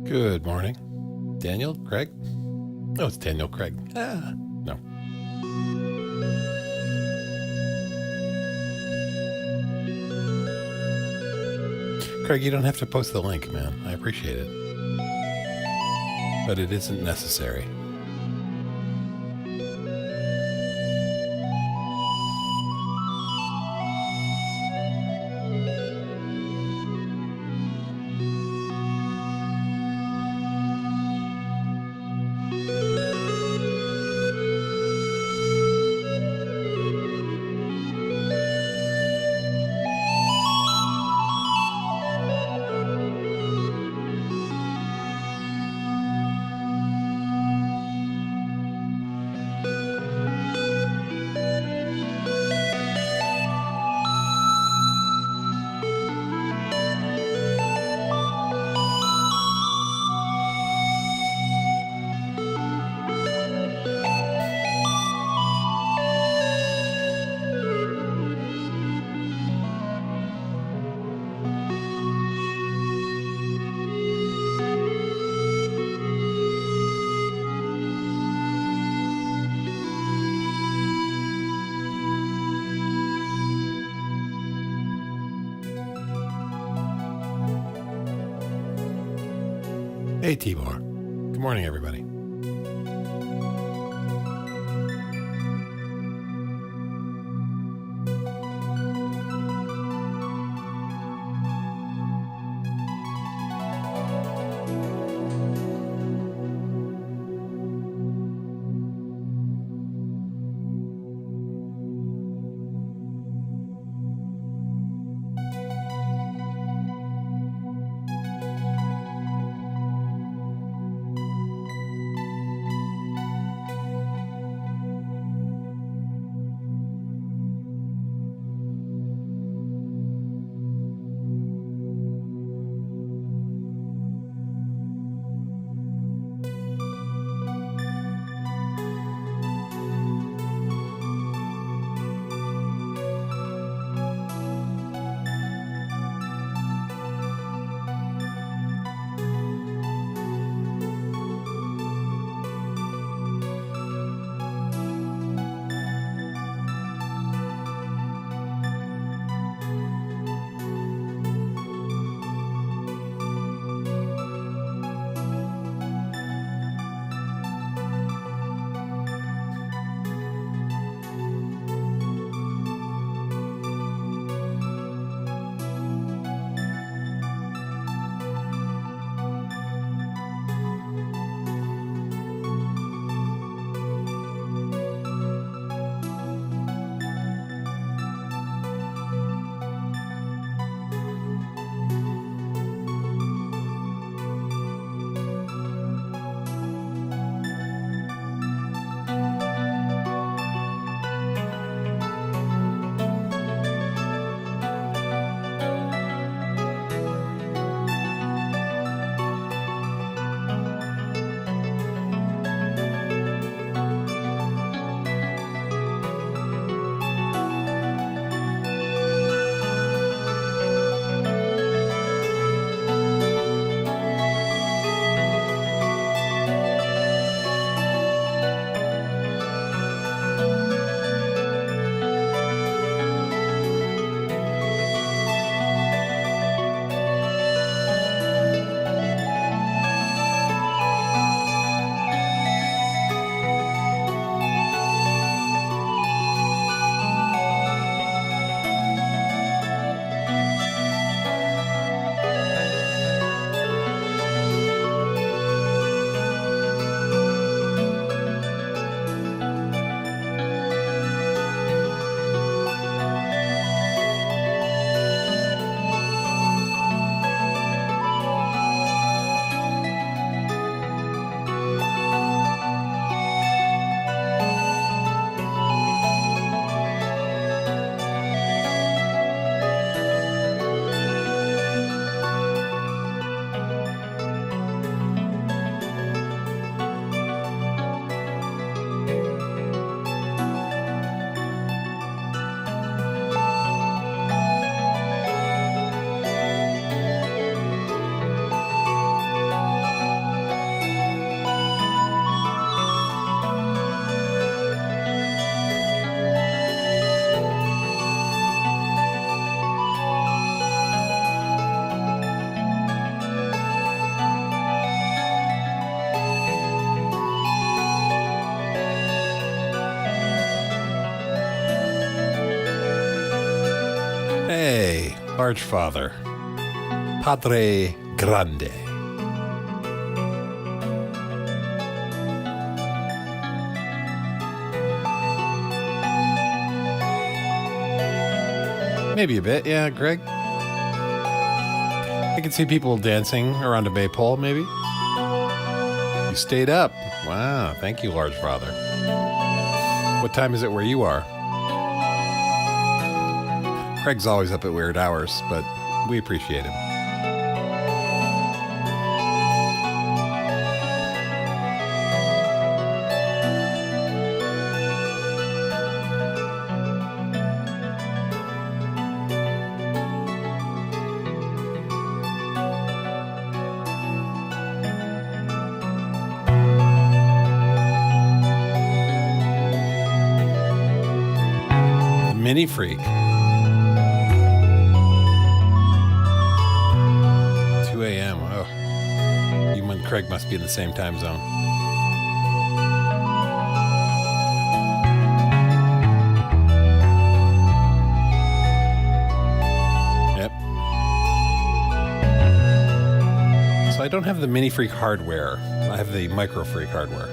Good morning. Daniel? Craig? Oh, it's Daniel Craig. No. Craig, you don't have to post the link, man. I appreciate it. But it isn't necessary. Hey, Tibor. Good morning, everybody. Hey, large father. Padre Grande. Maybe a bit, yeah, Greg. I can see people dancing around a maypole, maybe. You stayed up. Wow, thank you, large father. What time is it where you are? Craig's always up at weird hours, but we appreciate him. Mini Freak. 2 a.m. Oh. You and Craig must be in the same time zone. Yep. So I don't have the Mini Freak hardware. I have the Micro Freak hardware.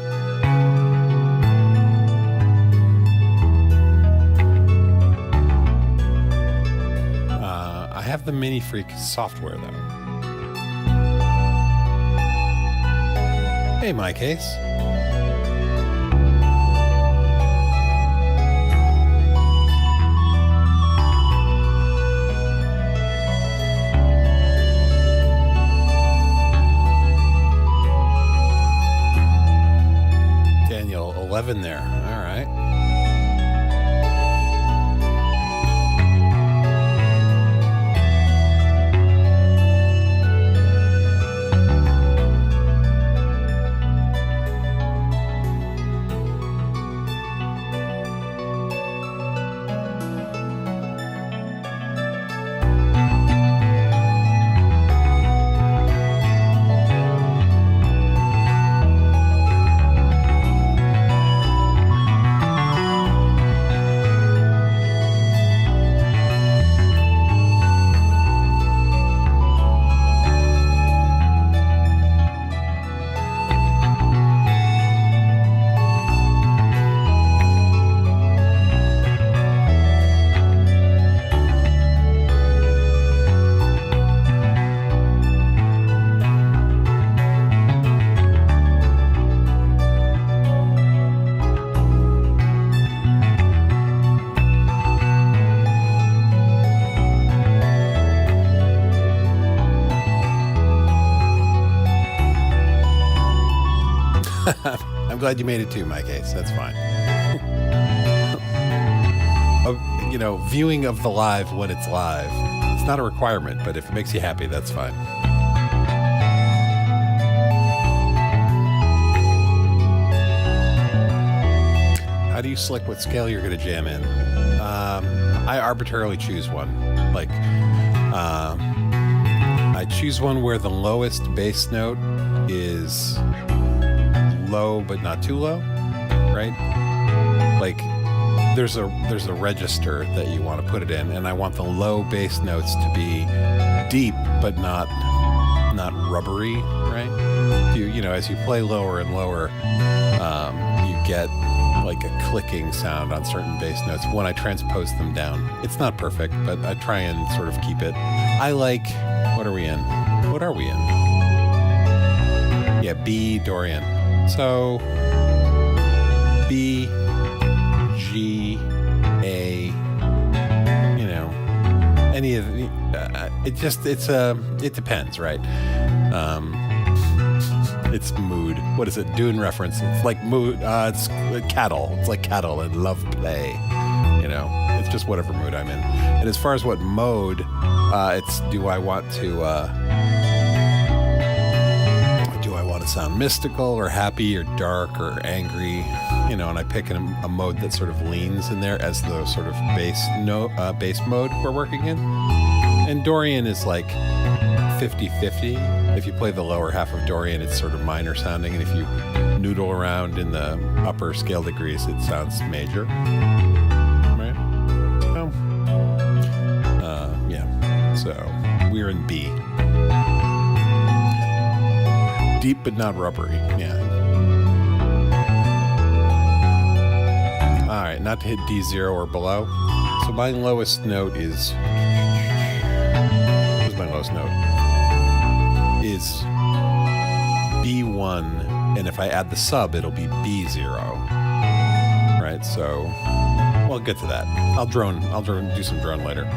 I have the Mini Freak software, though. Hey, my case. Daniel, 11 there. All right. I'm glad you made it too, my case. That's fine. You know, viewing of the live when it's live. It's not a requirement, but if it makes you happy, that's fine. How do you select what scale you're going to jam in? I arbitrarily choose one. Like, I choose one where the lowest bass note is low but not too low, right? Like there's a register that you want to put it in, and I want the low bass notes to be deep but not rubbery, right? You know, as you play lower and lower, you get like a clicking sound on certain bass notes when I transpose them down. It's not perfect, but I try and sort of keep it. I like, what are we in? Yeah, B, Dorian. So B, G, A, you know, any of the, it depends, right? It's mood. What is it? Dune reference. It's like mood. It's cattle. It's like cattle and love play. You know, it's just whatever mood I'm in. And as far as what mode, it's do I want to sound mystical or happy or dark or angry, you know, and I pick a mode that sort of leans in there as the sort of bass mode we're working in. And Dorian is like 50-50. If you play the lower half of Dorian, it's sort of minor sounding, and if you noodle around in the upper scale degrees, it sounds major. Right? So, B. Deep but not rubbery. Yeah. All right, not to hit D0 or below. So my lowest note is... What's my lowest note? Is B1, and if I add the sub, it'll be B0. Right, so we'll get to that. I'll do some drone later.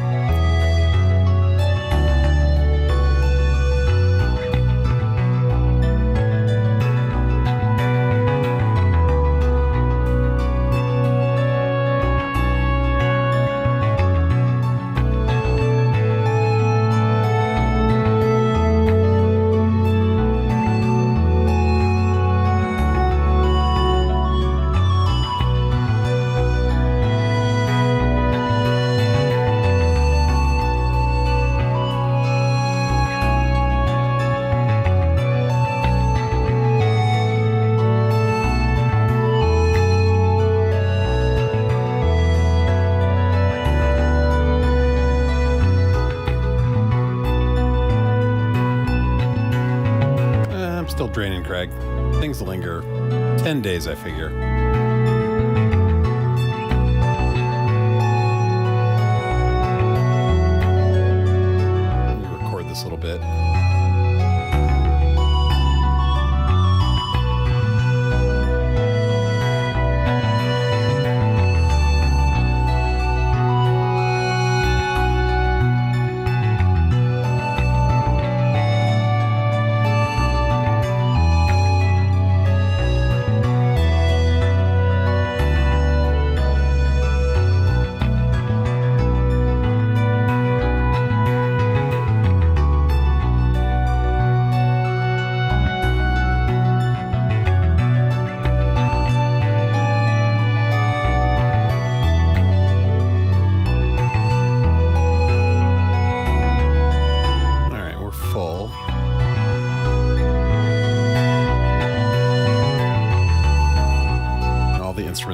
Draining, Craig. Things linger. 10 days, I figure. Let me record this a little bit.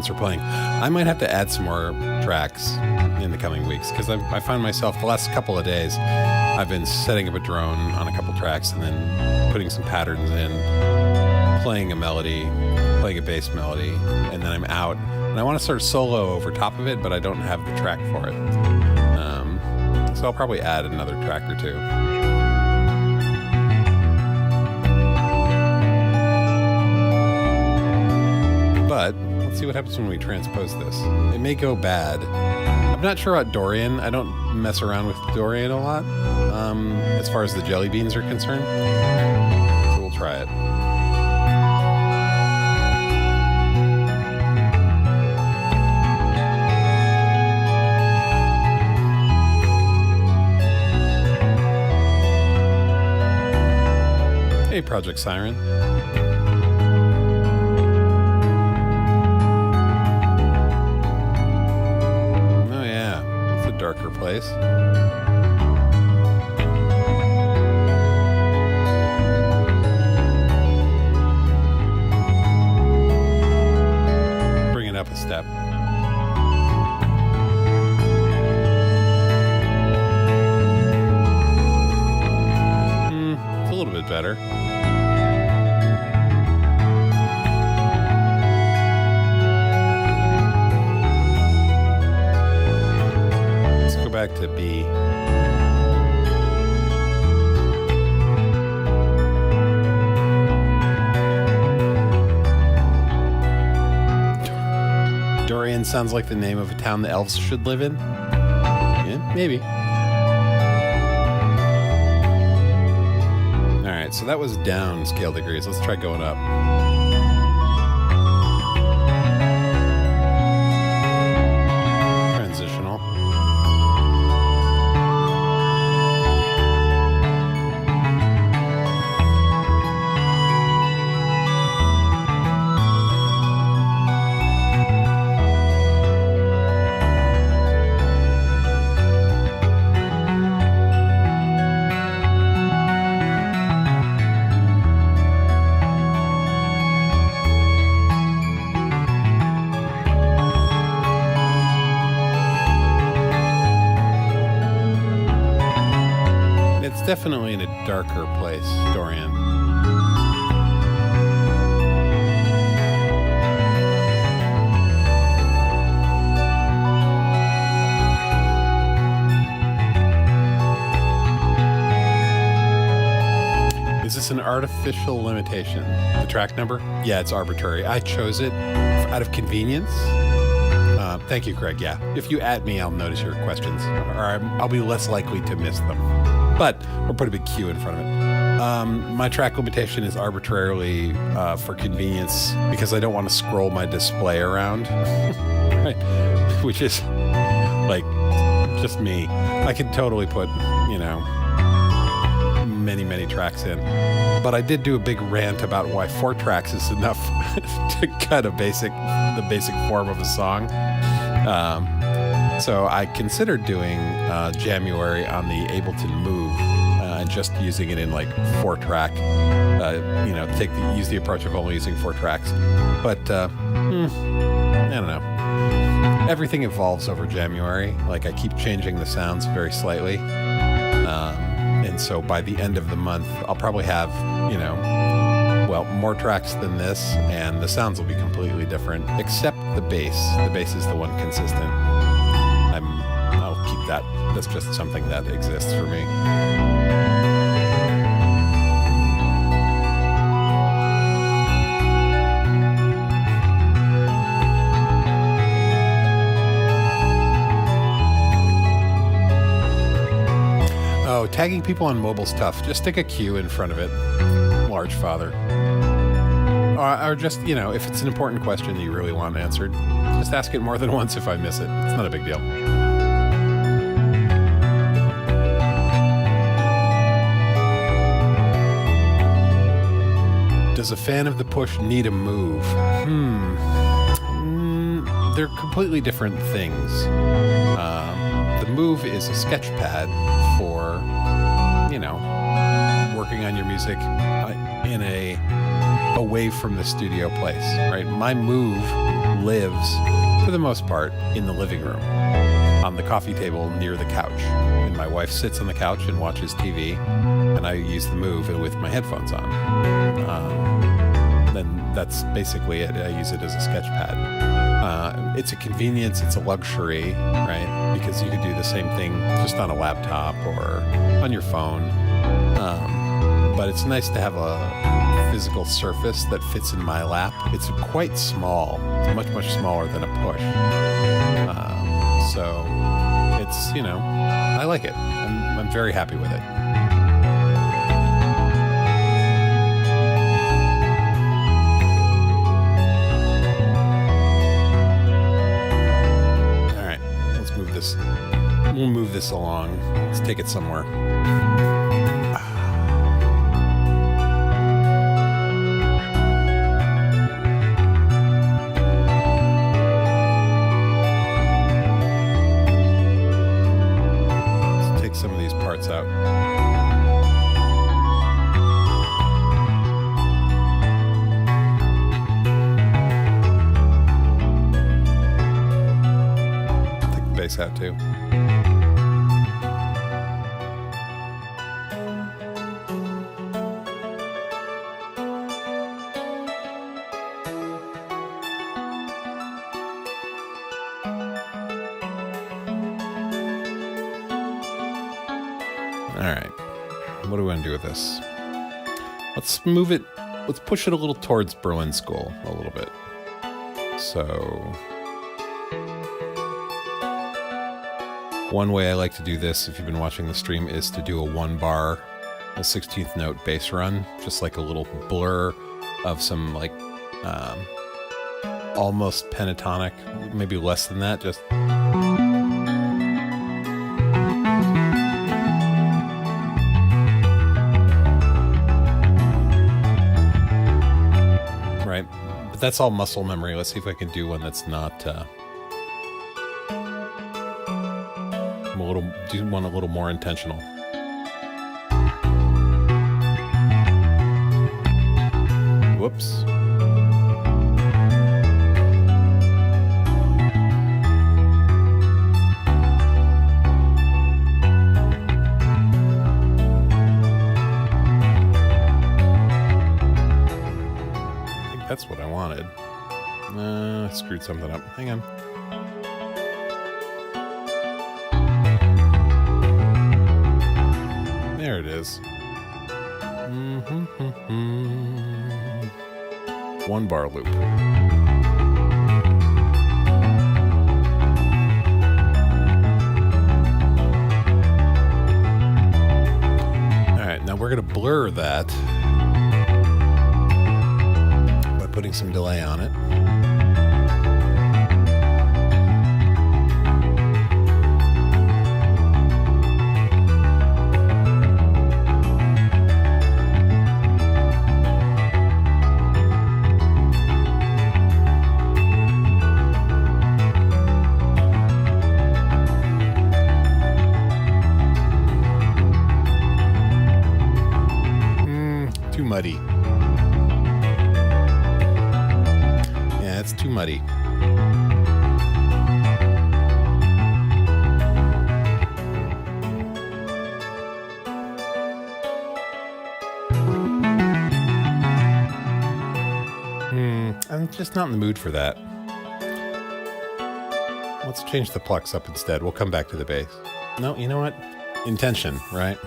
Are playing. I might have to add some more tracks in the coming weeks because I find myself the last couple of days I've been setting up a drone on a couple tracks and then putting some patterns in, playing a melody, playing a bass melody, and then I'm out and I want to start solo over top of it, but I don't have the track for it. So I'll probably add another track or two. But let's see what happens when we transpose this. It may go bad. I'm not sure about Dorian. I don't mess around with Dorian a lot, as far as the jelly beans are concerned. So we'll try it. Hey, Project Siren. Darker place. Bring it up a step. It's a little bit better. Back to B. Dorian sounds like the name of a town the elves should live in. Yeah, maybe. Alright, so that was down scale degrees. Let's try going up. definitely in a darker place, Dorian. Is this an artificial limitation? The track number? Yeah, it's arbitrary. I chose it out of convenience. Thank you, Craig. Yeah, if you at me, I'll notice your questions, or I'll be less likely to miss them. But we'll put a big Q in front of it. My track limitation is arbitrarily for convenience because I don't want to scroll my display around, right? Which is like just me. I could totally put, many tracks in, but I did do a big rant about why 4 tracks is enough to cut the basic form of a song. So I considered doing January on the Ableton Move and just using it in like 4 track. Use the approach of only using 4 tracks. But I don't know. Everything evolves over January. Like I keep changing the sounds very slightly. And so by the end of the month, I'll probably have, more tracks than this, and the sounds will be completely different, except the bass. The bass is the one consistent. I'll keep that. That's just something that exists for me. Oh, tagging people on mobile's tough. Just stick a Q in front of it. Large father. Or just, if it's an important question that you really want answered, just ask it more than once if I miss it. It's not a big deal. Does a fan of the push need a move? They're completely different things. The move is a sketch pad for, working on your music in away from the studio place, right? My move lives, for the most part, in the living room, on the coffee table near the couch. And my wife sits on the couch and watches TV, and I use the move with my headphones on. Then that's basically it. I use it as a sketch pad. It's a convenience, it's a luxury, right? Because you could do the same thing just on a laptop or on your phone. But it's nice to have a physical surface that fits in my lap. It's quite small. It's much smaller than a push. So it's, I like it. I'm very happy with it. We'll move this along. Let's take it somewhere. Let's take some of these parts out. Take the bass out too. What do we want to do with this? Let's move it. Let's push it a little towards Berlin School a little bit. So one way I like to do this, if you've been watching the stream, is to do a 1-bar, a 16th note bass run, just like a little blur of some like almost pentatonic, maybe less than that, just right. But that's all muscle memory. Let's see if I can do one that's not do one a little more intentional. Whoops. That's what I wanted. I screwed something up. Hang on. There it is. One bar loop. All right, now we're going to blur that by putting some delay on it. Muddy. Yeah, it's too muddy. I'm just not in the mood for that. Let's change the plucks up instead. We'll come back to the bass. No, you know what? Intention, right?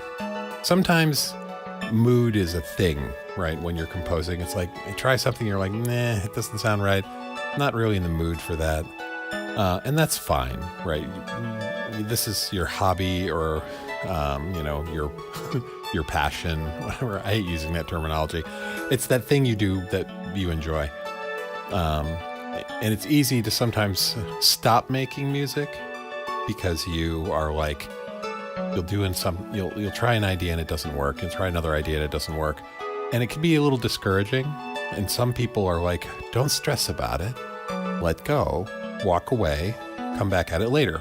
Sometimes mood is a thing, right? When you're composing, it's like you try something, you're like, nah, it doesn't sound right. Not really in the mood for that. And that's fine, right? This is your hobby or, your passion, whatever. I hate using that terminology. It's that thing you do that you enjoy. And it's easy to sometimes stop making music because you are like, you'll try an idea and it doesn't work, and try another idea and it doesn't work. And it can be a little discouraging. And some people are like, don't stress about it. Let go, walk away, come back at it later,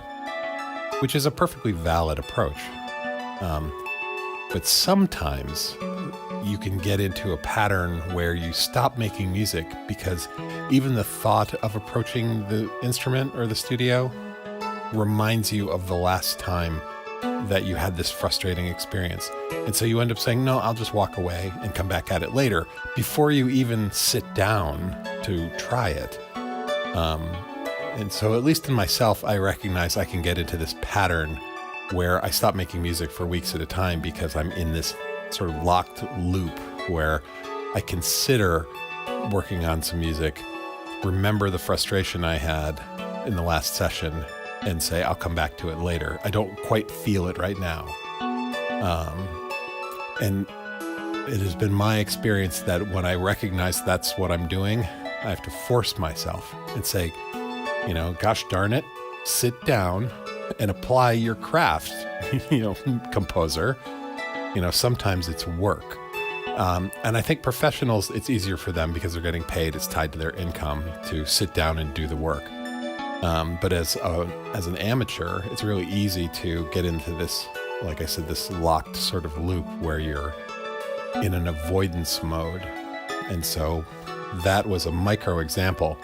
which is a perfectly valid approach. But sometimes you can get into a pattern where you stop making music because even the thought of approaching the instrument or the studio reminds you of the last time that you had this frustrating experience. And so you end up saying, no, I'll just walk away and come back at it later before you even sit down to try it. And so at least in myself, I recognize I can get into this pattern where I stop making music for weeks at a time because I'm in this sort of locked loop where I consider working on some music, remember the frustration I had in the last session, and say, I'll come back to it later. I don't quite feel it right now. And it has been my experience that when I recognize that's what I'm doing, I have to force myself and say, gosh darn it, sit down and apply your craft, composer. Sometimes it's work. And I think professionals, it's easier for them because they're getting paid. It's tied to their income to sit down and do the work. But as an amateur, it's really easy to get into this, like I said, this locked sort of loop where you're in an avoidance mode. And so that was a micro example.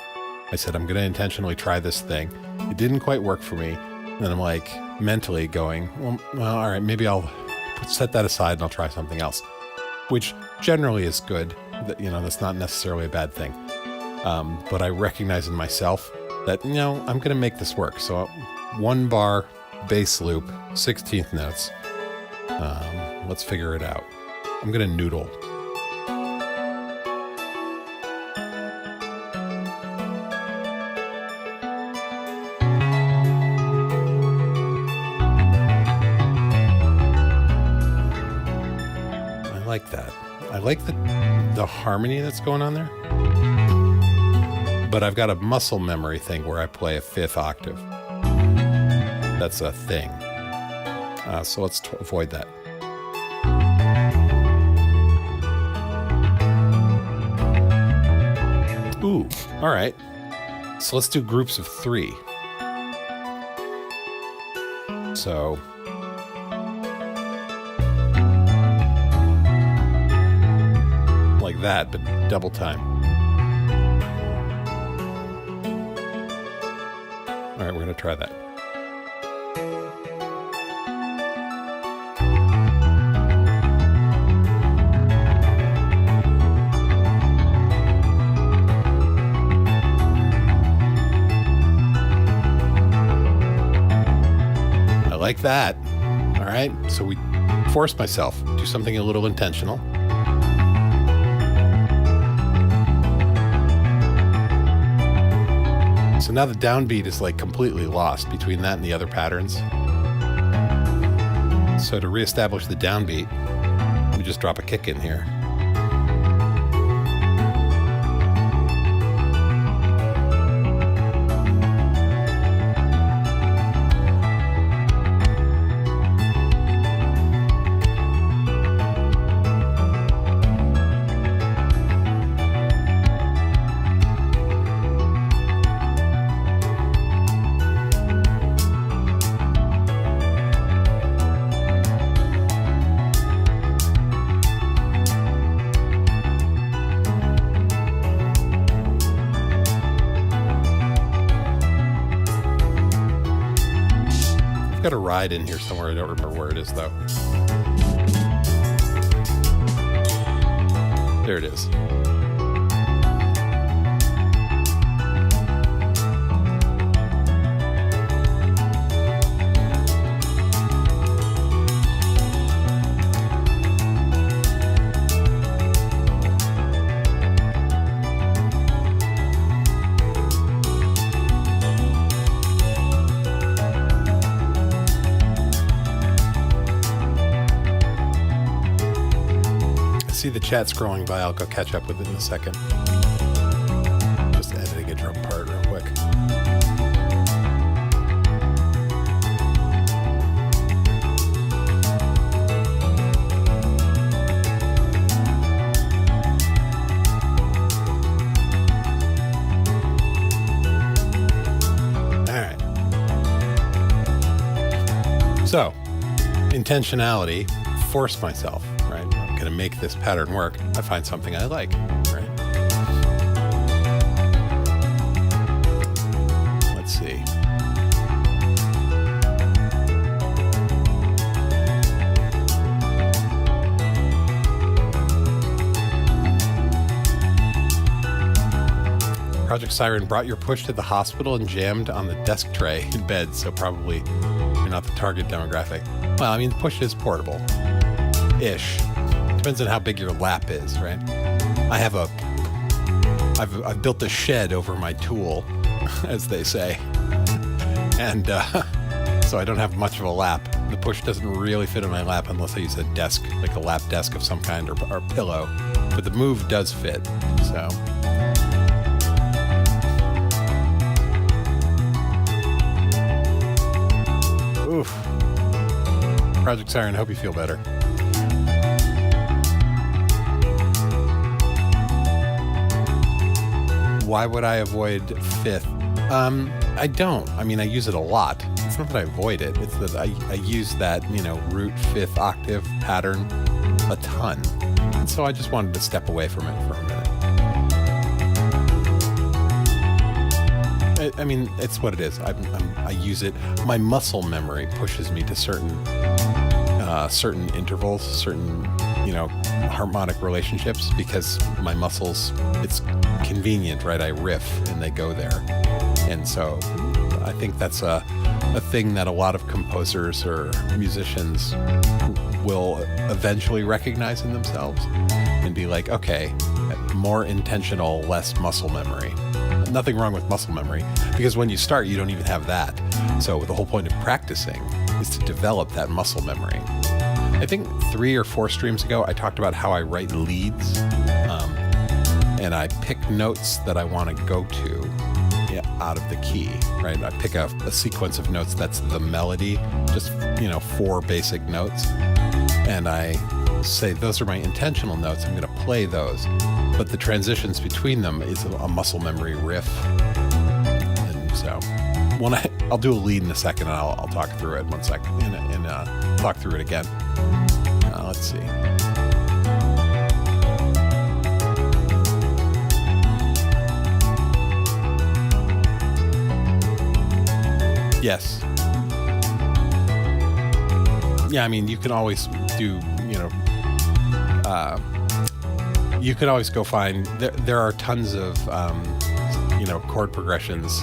I said, I'm going to intentionally try this thing. It didn't quite work for me. And then I'm like mentally going, well, all right, maybe I'll set that aside and I'll try something else, which generally is good. That's not necessarily a bad thing. But I recognize in myself that, I'm going to make this work. So 1 bar, bass loop, 16th notes. Let's figure it out. I'm going to noodle. I like that. I like the harmony that's going on there. But I've got a muscle memory thing where I play a 5th octave. That's a thing. So let's avoid that. Ooh, all right. So let's do groups of 3. So like that, but double time. All right, we're going to try that. like that. All right. So we force myself, do something a little intentional. So now the downbeat is like completely lost between that and the other patterns. So to reestablish the downbeat, we just drop a kick in here. Got a ride in here somewhere. I don't remember where it is though. There it is. See the chat scrolling by. I'll go catch up with it in a second. Just editing a drum part real quick. All right. So, intentionality, force myself, right? Going to make this pattern work. I find something I like, right? Let's see. Project Siren brought your push to the hospital and jammed on the desk tray in bed, so probably you're not the target demographic. Well, I mean, the push is portable-ish. Depends on how big your lap is, right? I've built a shed over my tool, as they say, and so I don't have much of a lap. The push doesn't really fit in my lap unless I use a desk, like a lap desk of some kind, or pillow. But the move does fit, so. Oof. Project Siren, hope you feel better. Why would I avoid fifth? I don't. I mean, I use it a lot. It's not that I avoid it. It's that I use that, root fifth octave pattern a ton. And so I just wanted to step away from it for a minute. I mean, it's what it is. I use it. My muscle memory pushes me to certain intervals, certain, harmonic relationships, because my muscles, it's convenient, right? I riff and they go there. And so I think that's a thing that a lot of composers or musicians will eventually recognize in themselves and be like, okay, more intentional, less muscle memory. Nothing wrong with muscle memory, because when you start, you don't even have that. So the whole point of practicing is to develop that muscle memory. I think 3 or 4 streams ago, I talked about how I write leads, and I pick notes that I want to go to out of the key, right? I pick a sequence of notes that's the melody, just, 4 basic notes, and I say, those are my intentional notes, I'm going to play those, but the transitions between them is a muscle memory riff. And so I'll do a lead in a second, and I'll talk through it one second and talk through it again. Let's see. Yes. Yeah, I mean, you can always do, you can always go find, there are tons of, chord progressions,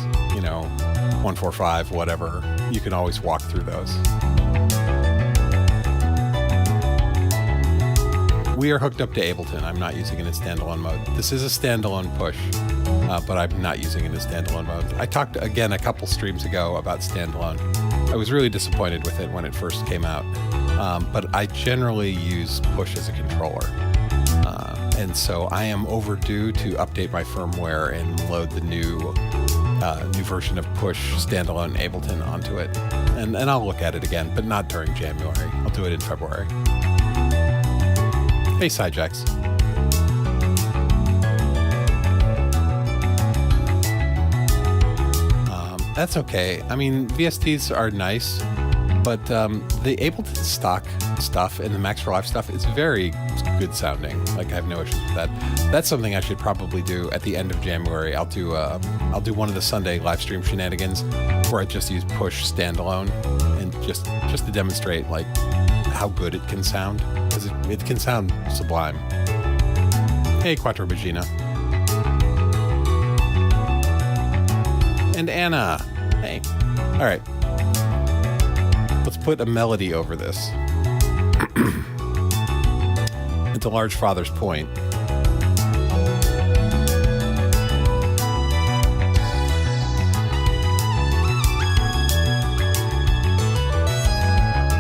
1, 4, 5, whatever. You can always walk through those. We are hooked up to Ableton. I'm not using it in standalone mode. This is a standalone push, but I'm not using it in standalone mode. I talked, again, a couple streams ago about standalone. I was really disappointed with it when it first came out, but I generally use push as a controller. And so I am overdue to update my firmware and load the new version of push standalone Ableton onto it. And I'll look at it again, but not during January. I'll do it in February. Hey, Sidejacks. That's okay. I mean, VSTs are nice, but the Ableton stock stuff and the Max for Live stuff is very good sounding. Like, I have no issues with that. That's something I should probably do at the end of January. I'll do one of the Sunday live stream shenanigans where I just use push standalone and just to demonstrate like how good it can sound, because it can sound sublime. Hey, Quattro Bagina. And Anna. Hey. All right. Let's put a melody over this. And to Large Father's point,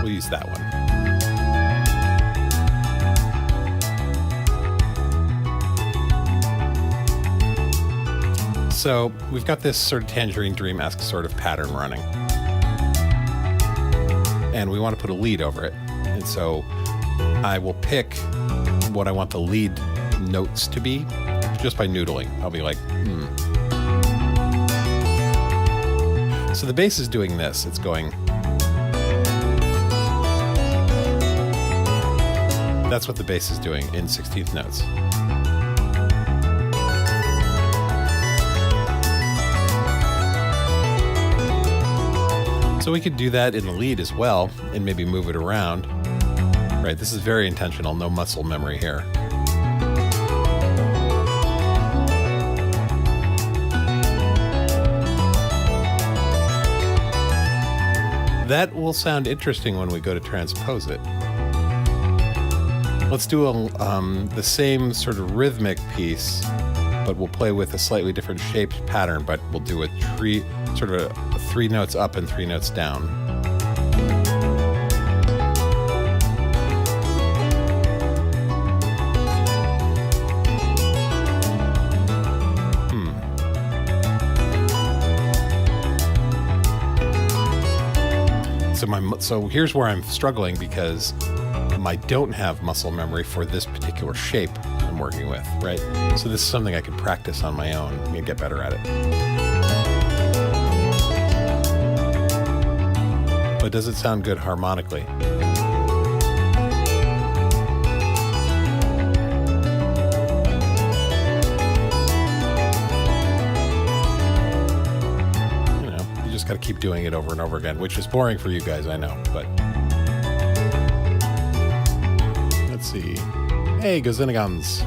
we'll use that one. So we've got this sort of Tangerine Dream-esque sort of pattern running. And we want to put a lead over it. And so I will pick what I want the lead notes to be just by noodling. I'll be like, So the bass is doing this. It's going. That's what the bass is doing in 16th notes. So we could do that in the lead as well and maybe move it around. Right, this is very intentional, no muscle memory here. That will sound interesting when we go to transpose it. Let's do the same sort of rhythmic piece, but we'll play with a slightly different shaped pattern, but we'll do a sort of a 3 notes up and 3 notes down. So here's where I'm struggling, because I don't have muscle memory for this particular shape I'm working with, right? So this is something I can practice on my own and get better at it. But does it sound good harmonically? Got to keep doing it over and over again, which is boring for you guys, I know, but let's see. Hey, Gazinagons.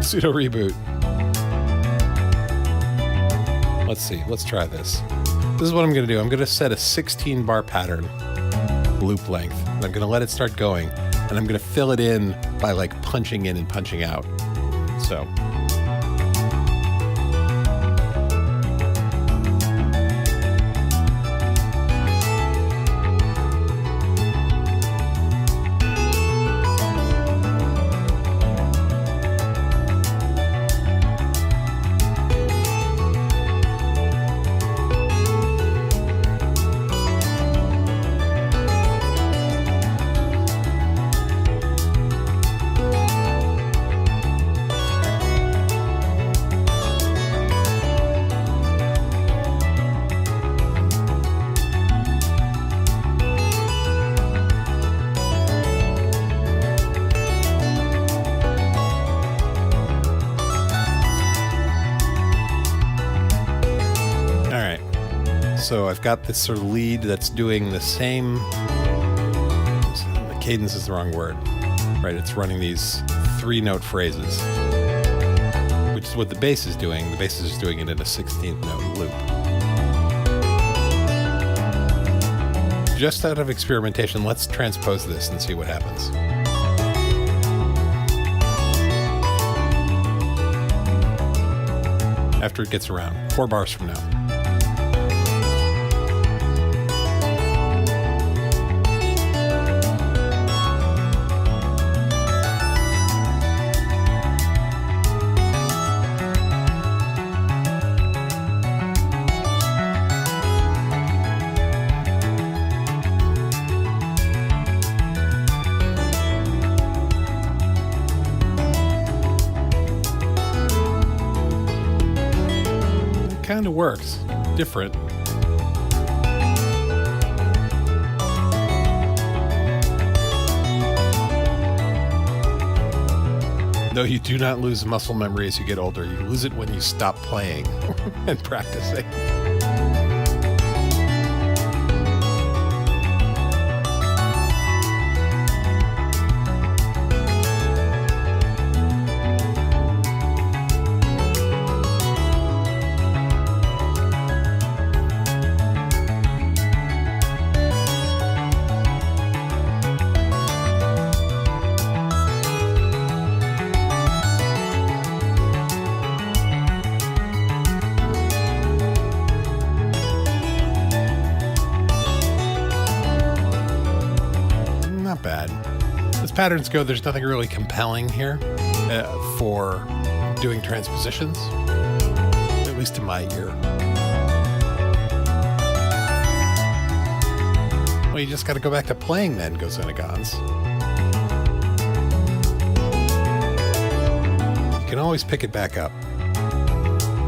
Pseudo reboot. Let's see. Let's try this. This is what I'm going to do. I'm going to set a 16 bar pattern loop length, and I'm going to let it start going, and I'm going to fill it in by like punching in and punching out. So So I've got this sort of lead that's doing the same, the cadence is the wrong word, right? It's running these 3-note phrases, which is what the bass is doing. The bass is just doing it in a 16th note loop. Just out of experimentation, let's transpose this and see what happens. After it gets around, 4 bars from now. Kind of works. Different. Though you do not lose muscle memory as you get older. You lose it when you stop playing and practicing. Patterns go, there's nothing really compelling here for doing transpositions, at least to my ear. Well, you just got to go back to playing then, goes Zenigans. You can always pick it back up.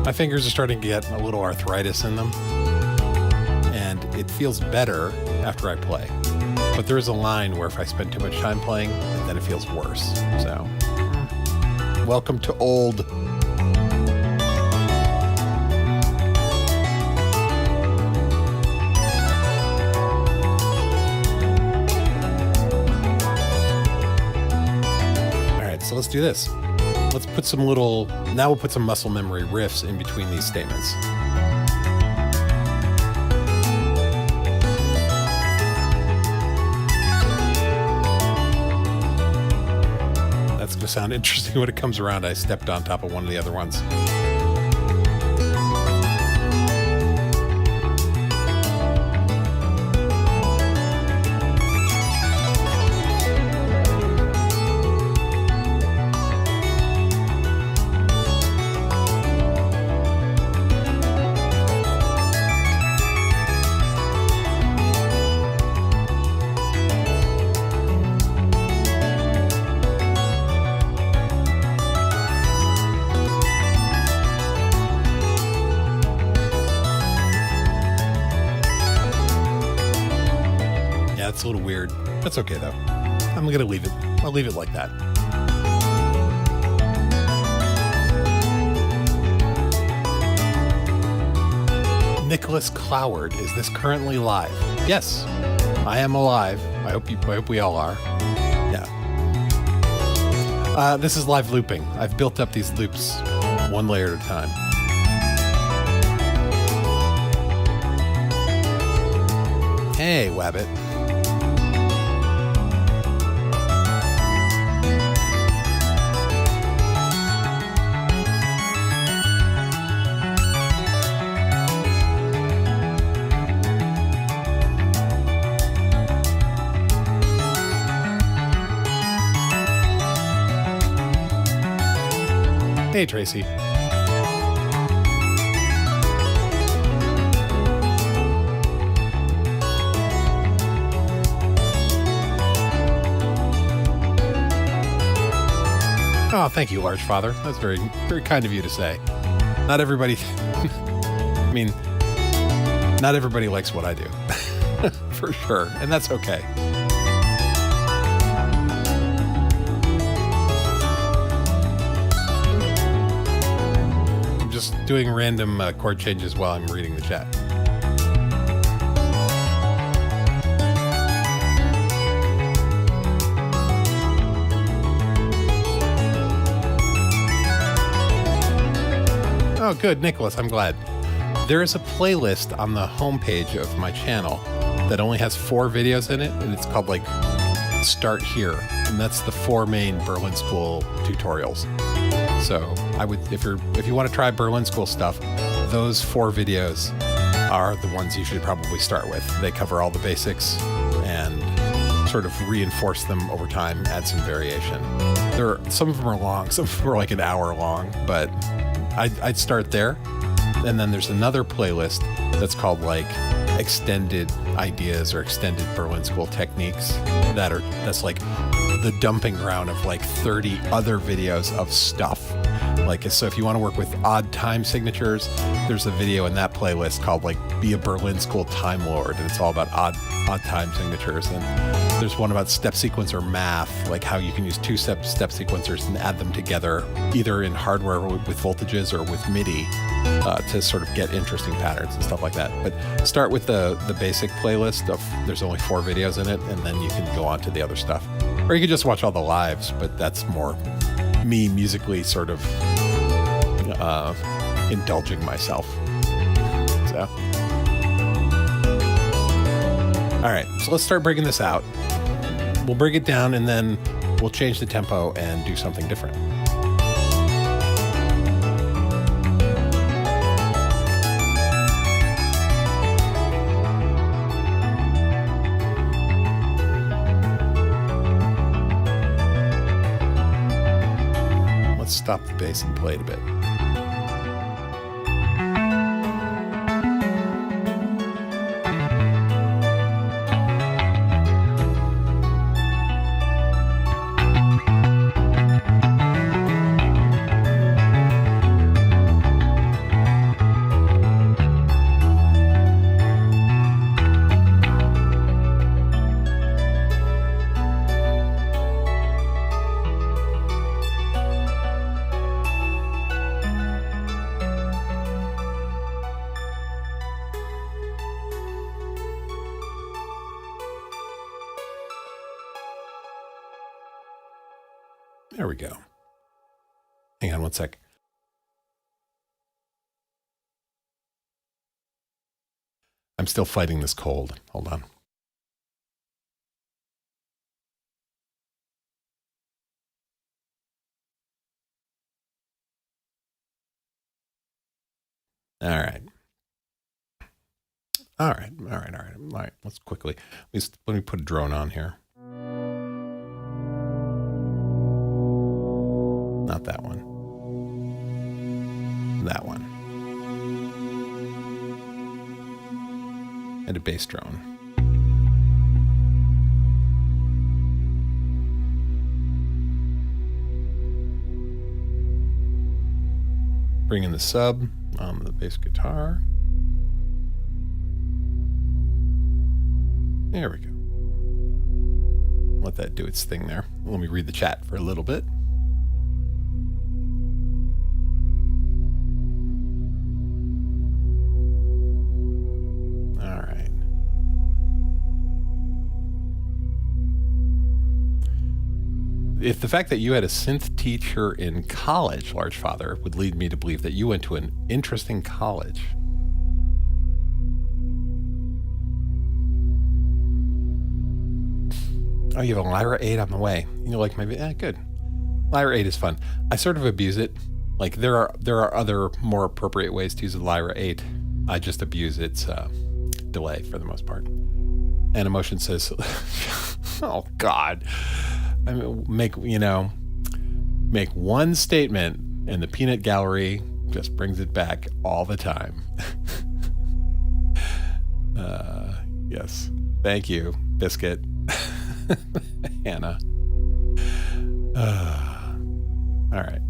My fingers are starting to get a little arthritis in them, and it feels better after I play. But there is a line where if I spend too much time playing, then it feels worse. So, welcome to old. All right, so let's do this. Let's put some now we'll put some muscle memory riffs in between these statements. Sound interesting when it comes around. I stepped on top of one of the other ones. It's a little weird. That's okay though. I'm gonna leave it. I'll leave it like that. Nicholas Cloward, is this currently live? Yes, I am alive. I hope we all are. Yeah. This is live looping. I've built up these loops one layer at a time. Hey, Wabbit. Hey, Tracy. Oh, thank you, Large Father. That's very, very kind of you to say. Not everybody... I mean, not everybody likes what I do. For sure. And that's okay. I'm just doing random chord changes while I'm reading the chat. Oh, good, Nicholas, I'm glad. There is a playlist on the homepage of my channel that only has 4 videos in it, and it's called like Start Here, and that's the 4 main Berlin School tutorials. So I would, if you want to try Berlin School stuff, those 4 videos are the ones you should probably start with. They cover all the basics and sort of reinforce them over time, add some variation. Some of them are long, some of them are like an hour long, but I'd start there. And then there's another playlist that's called like extended ideas or extended Berlin School techniques that's like the dumping ground of like 30 other videos of stuff. Like, so if you want to work with odd time signatures, there's a video in that playlist called like Be a Berlin School Time Lord, and it's all about odd time signatures. And there's one about step sequencer math, like how you can use 2 step sequencers and add them together, either in hardware with voltages or with MIDI, to sort of get interesting patterns and stuff like that. But start with the basic playlist of, there's only 4 videos in it, and then you can go on to the other stuff. Or you can just watch all the lives, but that's more me musically sort of indulging myself. So, all right, so let's start breaking this out. We'll break it down and then we'll change the tempo and do something different. Let's stop the bass and play it a bit. There we go. Hang on one sec. I'm still fighting this cold. Hold on. All right. All right. Let's quickly, let me put a drone on here. Not that one. That one. And a bass drone. Bring in the sub on the bass guitar. There we go. Let that do its thing there. Let me read the chat for a little bit. All right. If the fact that you had a synth teacher in college, Large Father, would lead me to believe that you went to an interesting college. Oh, you have a Lyra 8 on the way. You know, like maybe, good. Lyra 8 is fun. I sort of abuse it. Like there are other more appropriate ways to use a Lyra 8. I just abuse its delay for the most part. And Emotion says, oh God. I mean, make one statement and the peanut gallery just brings it back all the time. Yes. Thank you, Biscuit. Hannah. All right.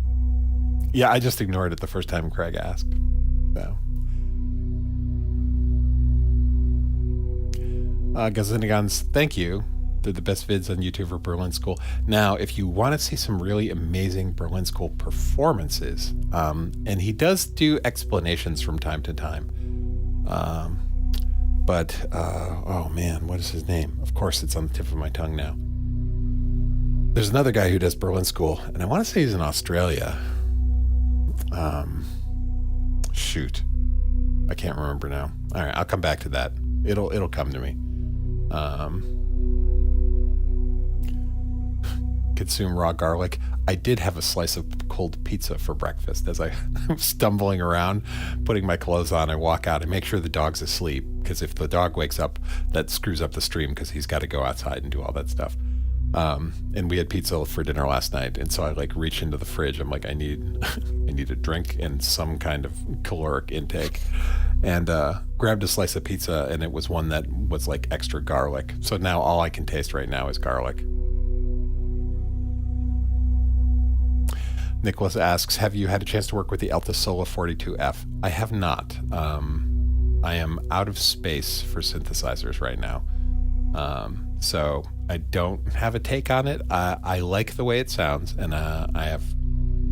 Yeah, I just ignored it the first time Craig asked. So. Gazinigans, thank you. They're the best vids on YouTube for Berlin School. Now, if you want to see some really amazing Berlin School performances, and he does do explanations from time to time. Oh man, what is his name? Of course, it's on the tip of my tongue now. There's another guy who does Berlin School, and I want to say he's in Australia. Shoot. I can't remember now. All right, I'll come back to that. It'll come to me. Consume raw garlic. I did have a slice of cold pizza for breakfast as I was stumbling around, putting my clothes on. I walk out and make sure the dog's asleep, because if the dog wakes up, that screws up the stream because he's got to go outside and do all that stuff. And we had pizza for dinner last night, and so I like reach into the fridge. I'm like, I need a drink and some kind of caloric intake, and grabbed a slice of pizza, and it was one that was like extra garlic. So now all I can taste right now is garlic. Nicholas asks, have you had a chance to work with the Alta Sola 42F? I have not. I am out of space for synthesizers right now. So I don't have a take on it. I like the way it sounds, and I have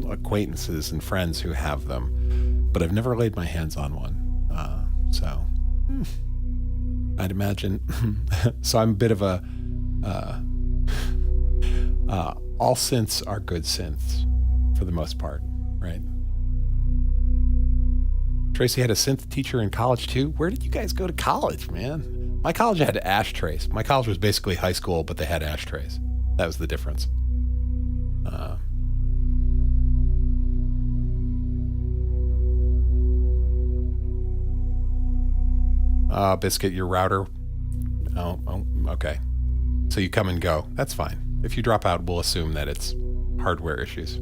acquaintances and friends who have them, but I've never laid my hands on one. So I'd imagine. So I'm a bit of a, all synths are good synths for the most part, right? Tracy had a synth teacher in college too. Where did you guys go to college, man? My college had ashtrays. My college was basically high school, but they had ashtrays. That was the difference. Biscuit, your router. Oh, okay. So you come and go. That's fine. If you drop out, we'll assume that it's hardware issues.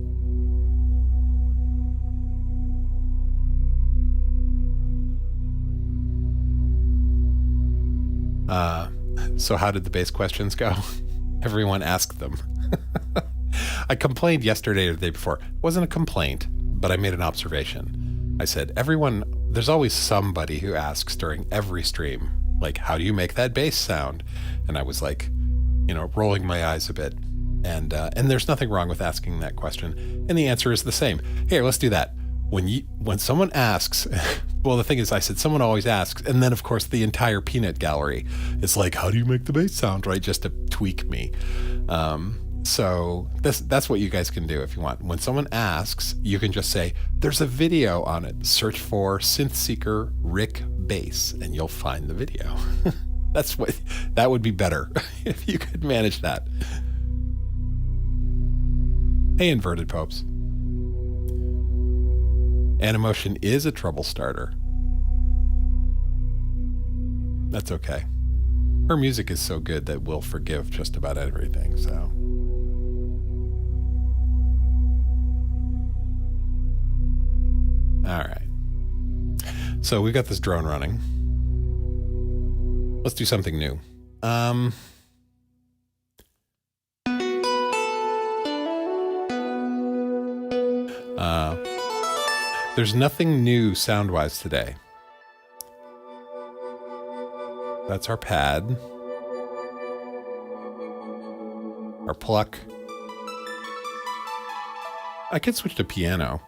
So how did the bass questions go? Everyone asked them. I complained yesterday or the day before. It wasn't a complaint, but I made an observation. I said, there's always somebody who asks during every stream, like, how do you make that bass sound? And I was like, rolling my eyes a bit. And there's nothing wrong with asking that question. And the answer is the same. Here, let's do that. When someone asks, well, the thing is, I said someone always asks, and then of course the entire peanut gallery is like, how do you make the bass sound, right? Just to tweak me. So that's what you guys can do if you want. When someone asks, you can just say, there's a video on it. Search for Synth Seeker Rick Bass, and you'll find the video. That would be better if you could manage that. Hey, Inverted Popes. Animotion is a trouble starter. That's okay. Her music is so good that we'll forgive just about everything, so. All right. So we've got this drone running. Let's do something new. There's nothing new sound-wise today. That's our pad. Our pluck. I could switch to piano.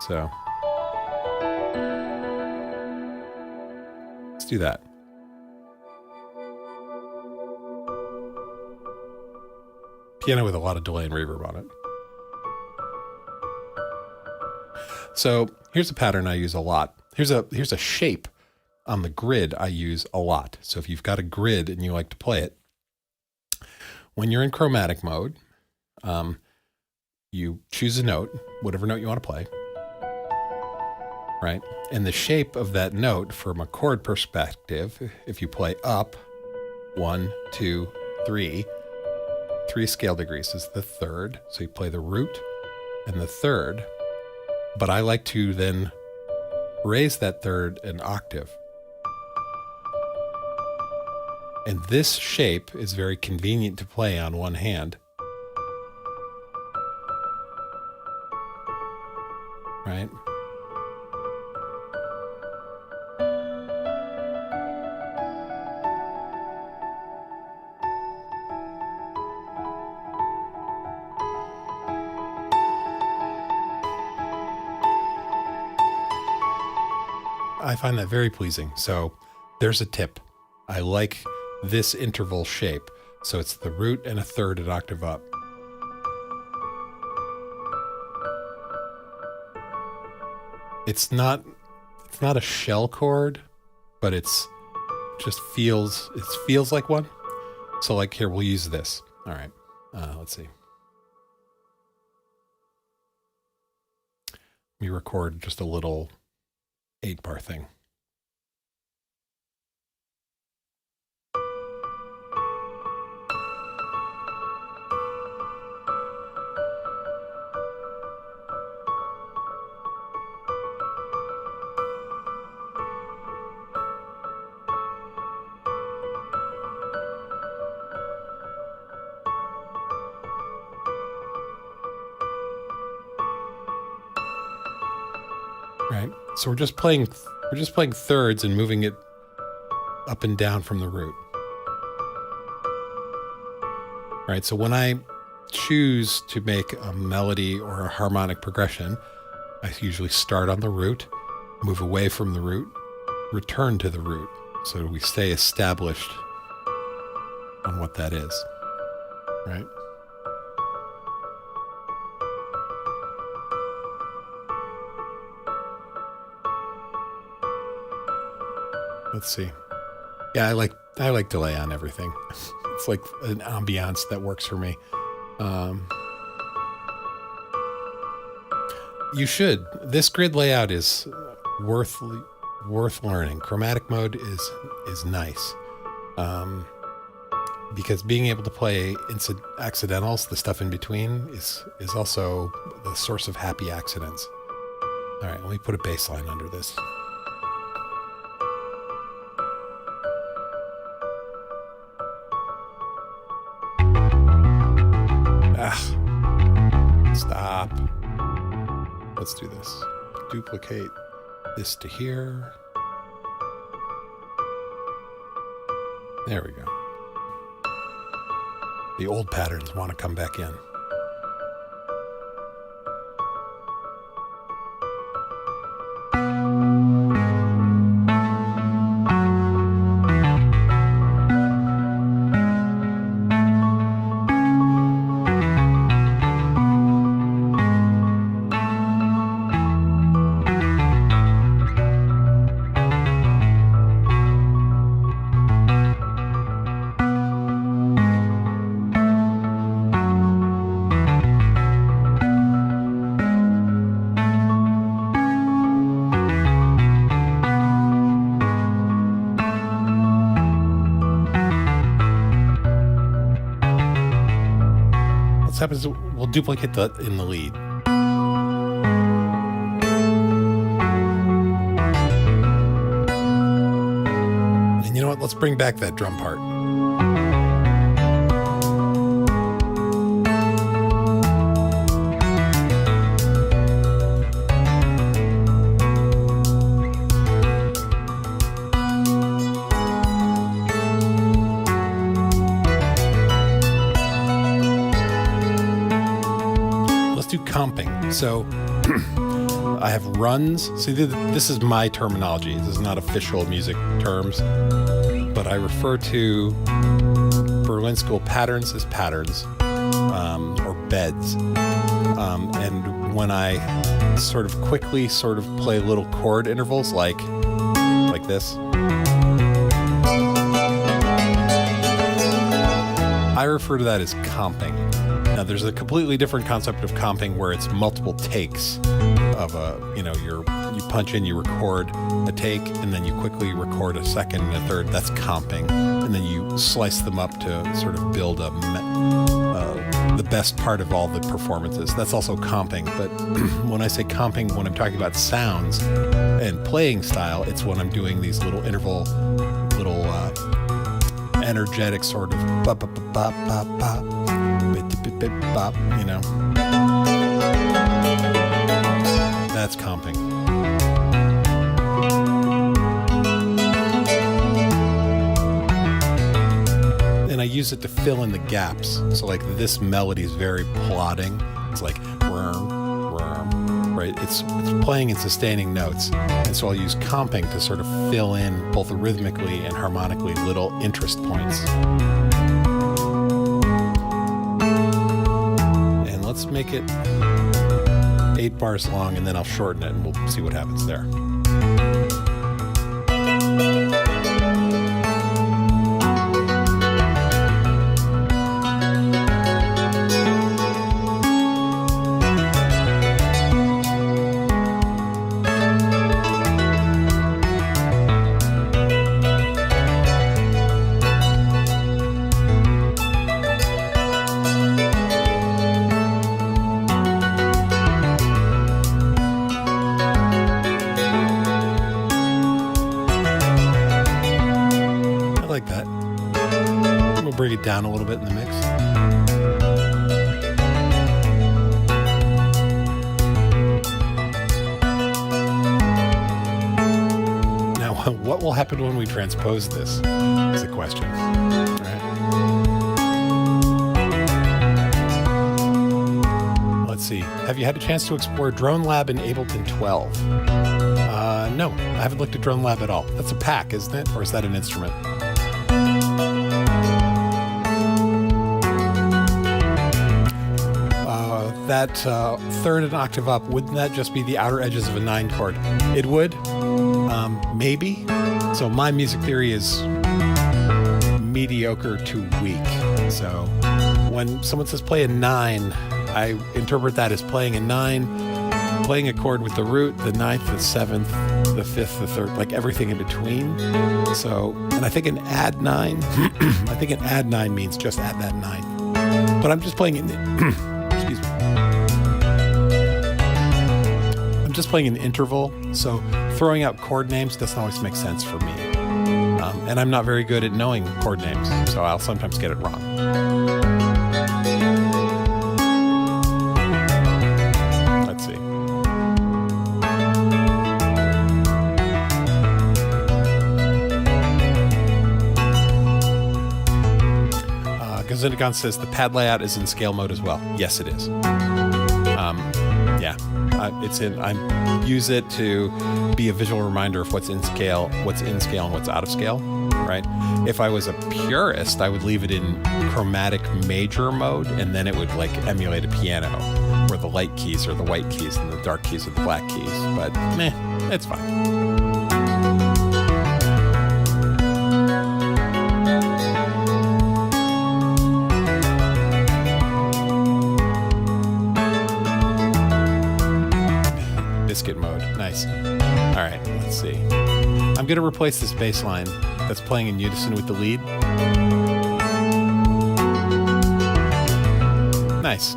So. Let's do that. Piano with a lot of delay and reverb on it. So here's a pattern I use a lot. Here's a shape on the grid I use a lot. So if you've got a grid and you like to play it, when you're in chromatic mode, you choose a note, whatever note you want to play, right? And the shape of that note from a chord perspective, if you play up, 1, 2, 3, 3 scale degrees is the third. So you play the root and the third. But I like to then raise that third an octave. And this shape is very convenient to play on one hand. Right? I find that very pleasing. So there's a tip. I like this interval shape. So it's the root and a third an octave up. It's not a shell chord. but it feels like one. So like here, we'll use this. All right, let's see. Let me record just a little 8-bar thing. Right. So we're just playing thirds and moving it up and down from the root. Right. So when I choose to make a melody or a harmonic progression, I usually start on the root, move away from the root, return to the root. So we stay established on what that is. Right. Let's see. Yeah, I like delay on everything. It's like an ambiance that works for me. You should. This grid layout is worth learning. Chromatic mode is nice. Because being able to play accidentals, the stuff in between, is also the source of happy accidents. All right, let me put a bass line under this. Stop. Let's do this. Duplicate this to here. There we go. The old patterns want to come back in. Happens, we'll duplicate that in the lead. And you know what? Let's bring back that drum part. Comping. So I have runs. See, this is my terminology. This is not official music terms, but I refer to Berlin School patterns as patterns or beds. And when I sort of quickly play little chord intervals like this, I refer to that as comping. Now, there's a completely different concept of comping where it's multiple takes of you punch in, you record a take, and then you quickly record a second and a third. That's comping. And then you slice them up to sort of build the best part of all the performances. That's also comping. But when I say comping, when I'm talking about sounds and playing style, it's when I'm doing these little energetic sort of bop, bop, bop, bop, bop. Bop, you know. That's comping. And I use it to fill in the gaps. So like this melody is very plodding. It's like right? It's playing and sustaining notes. And so I'll use comping to sort of fill in both rhythmically and harmonically little interest points. Let's make it 8 bars long, and then I'll shorten it, and we'll see what happens there. bring it down a little bit in the mix. Now, what will happen when we transpose this is a question. Right? Let's see. Have you had a chance to explore Drone Lab in Ableton 12? No, I haven't looked at Drone Lab at all. That's a pack, isn't it? Or is that an instrument? That third and octave up, wouldn't that just be the outer edges of a 9 chord? It would. Maybe. So my music theory is mediocre to weak. So when someone says play a 9, I interpret that as playing a 9, playing a chord with the root, the 9th, the 7th, the 5th, the 3rd, like everything in between. So, and I think an add 9, I think an add 9 means just add that 9. But I'm just playing in excuse me. I'm just playing an interval, so throwing out chord names doesn't always make sense for me. And I'm not very good at knowing chord names, so I'll sometimes get it wrong. Let's see. Gazinagon says the pad layout is in scale mode as well. Yes, it is. Yeah, it's in. I use it to be a visual reminder of what's in scale, and what's out of scale. Right? If I was a purist, I would leave it in chromatic major mode, and then it would like emulate a piano, where the light keys are the white keys and the dark keys are the black keys. But meh, it's fine. Biscuit mode. Nice. All right, let's see. I'm going to replace this bass line that's playing in unison with the lead. Nice.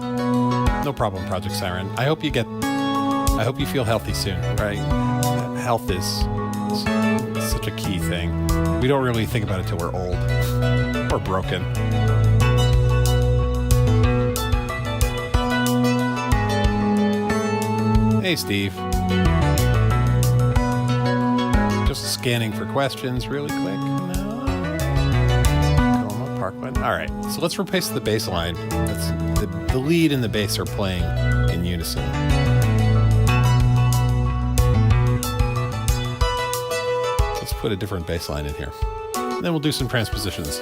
No problem, Project Siren. I hope you feel healthy soon, right? Health is such a key thing. We don't really think about it till we're old or broken. Hey, Steve. Just scanning for questions really quick. No. Coma, Parkland. All right, so let's replace the bass line. The lead and the bass are playing in unison. Let's put a different bass line in here. And then we'll do some transpositions.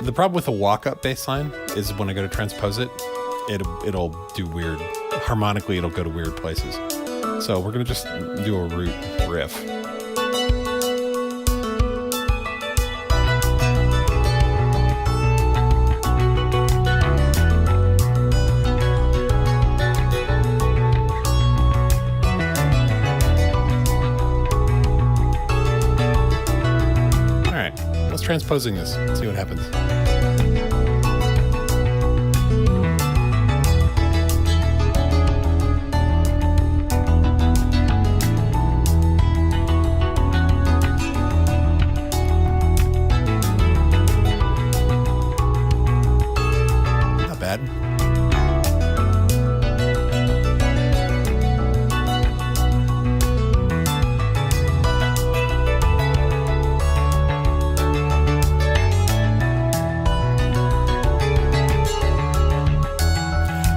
The problem with a walk-up bass line is when I go to transpose it, it'll do weird. Harmonically, it'll go to weird places. So we're going to just do a root riff. All right, let's transposing this. See what happens.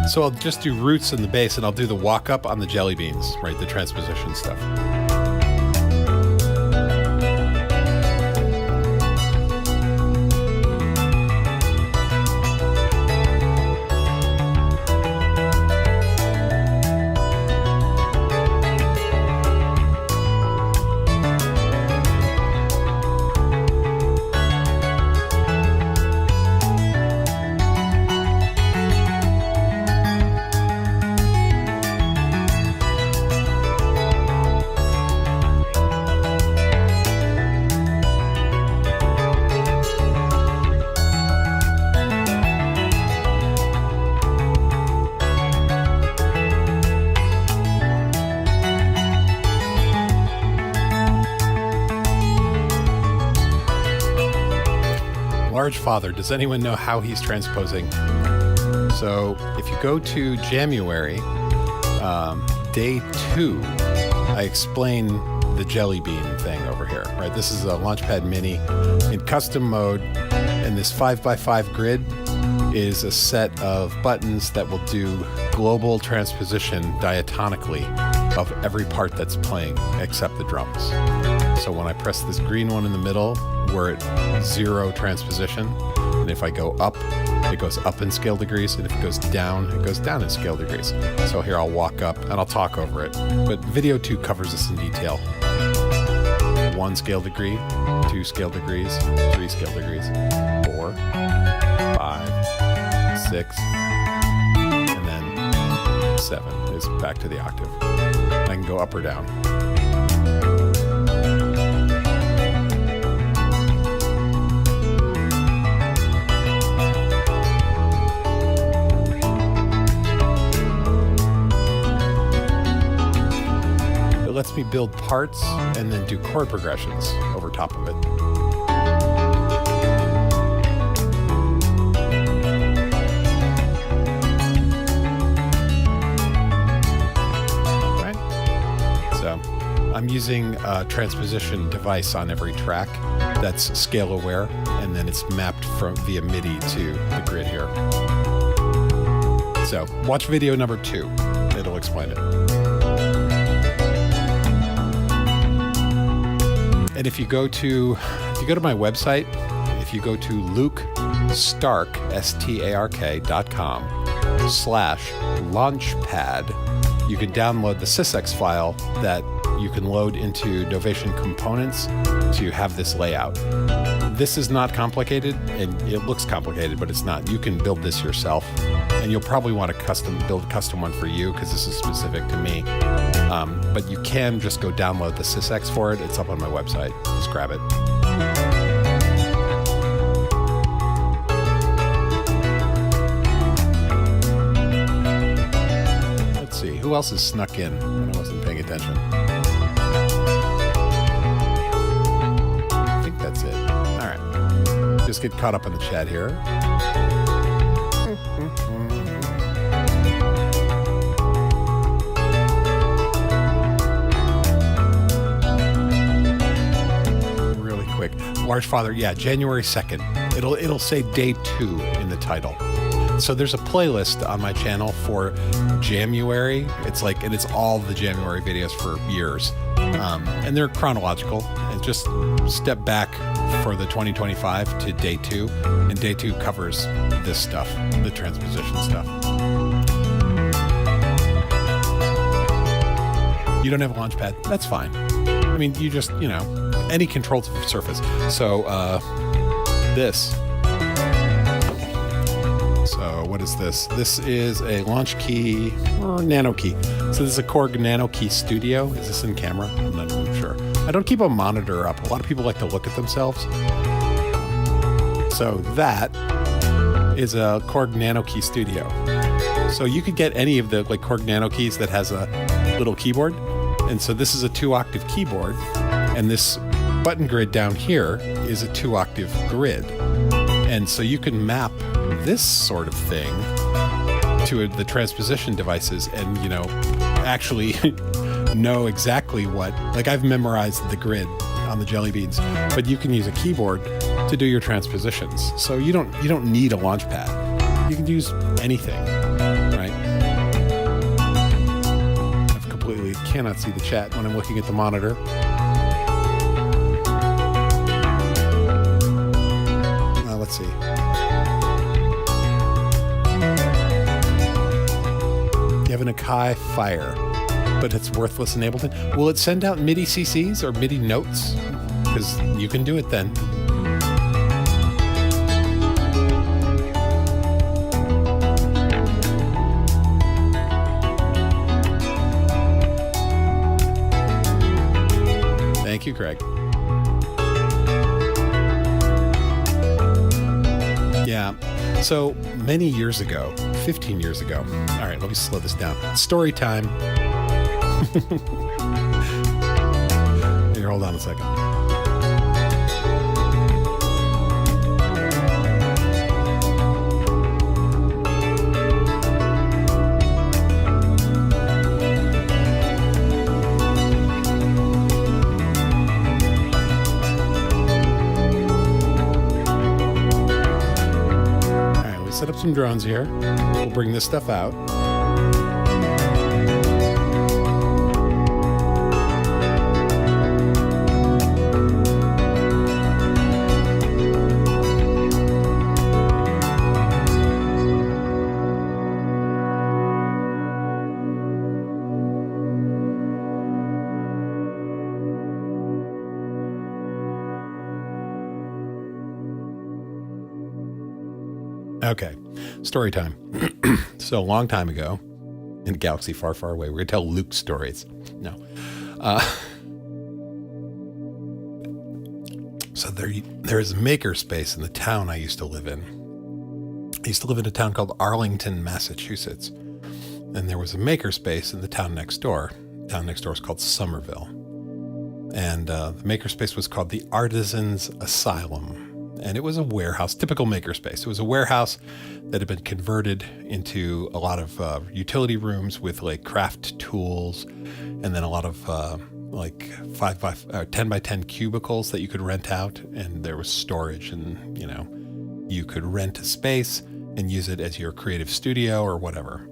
So I'll just do roots in the bass, and I'll do the walk-up on the jelly beans, right? The transposition stuff. Large Father, does anyone know how he's transposing? So if you go to January, day 2, I explain the Jelly Bean thing over here, right? This is a Launchpad Mini in custom mode, and this 5x5 grid is a set of buttons that will do global transposition diatonically of every part that's playing except the drums. So when I press this green one in the middle, we're at 0 transposition, and if I go up, it goes up in scale degrees, and if it goes down in scale degrees. So here I'll walk up and I'll talk over it, but video 2 covers this in detail. 1 scale degree, 2 scale degrees, 3 scale degrees, 4, 5, 6, and then 7 is back to the octave. I can go up or down. It lets me build parts and then do chord progressions over top of it. I'm using a transposition device on every track that's scale aware, and then it's mapped from via MIDI to the grid here. So watch video number 2. It'll explain it. And if you go to my website, if you go to lukestark, stark.com/launchpad, you can download the sysx file that you can load into Novation components to have this layout. This is not complicated, and it looks complicated, but it's not. You can build this yourself, and you'll probably want to build a custom one for you because this is specific to me. But you can just go download the sysx for it. It's up on my website. Just grab it. Let's see, who else is snuck in when I wasn't paying attention? That's it. All right. Just get caught up in the chat here. Really quick. Large Father, yeah, January 2nd. It'll say day 2 in the title. So there's a playlist on my channel for January. It's all the January videos for years. And they're chronological, and just step back for the 2025 to day 2, and day 2 covers this stuff, the transposition stuff. You don't have a Launchpad? That's fine. I mean, you just, any controlled surface. So, this. So what is this? This is a launch key or nano key. So this is a Korg Nano Key Studio. Is this in camera? I'm not even sure. I don't keep a monitor up. A lot of people like to look at themselves. So that is a Korg Nano Key Studio. So you could get any of the Korg Nano Keys that has a little keyboard. And so this is a 2-octave keyboard. And this button grid down here is a 2-octave grid. And so you can map this sort of thing to the transposition devices and, actually know exactly what, I've memorized the grid on the Jelly Beans, but you can use a keyboard to do your transpositions. So you don't need a Launchpad. You can use anything, right? I completely cannot see the chat when I'm looking at the monitor. Let's see. You have an Akai Fire, but it's worthless in Ableton. Will it send out MIDI CCs or MIDI notes? Because you can do it then. Thank you, Craig. Yeah. So many years ago, 15 years ago. All right, let me slow this down. Story time. Here, hold on a second. some drones here. We'll bring this stuff out. Okay, story time. So a long time ago, in a galaxy far, far away, we're going to tell Luke's stories. No. So there is a makerspace in the town I used to live in. I used to live in a town called Arlington, Massachusetts. And there was a makerspace in the town next door. The town next door is called Somerville. And the makerspace was called the Artisans Asylum. And it was a warehouse, typical makerspace. It was a warehouse that had been converted into a lot of utility rooms with like craft tools, and then a lot of 10 by 10 cubicles that you could rent out. And there was storage, and you could rent a space and use it as your creative studio or whatever.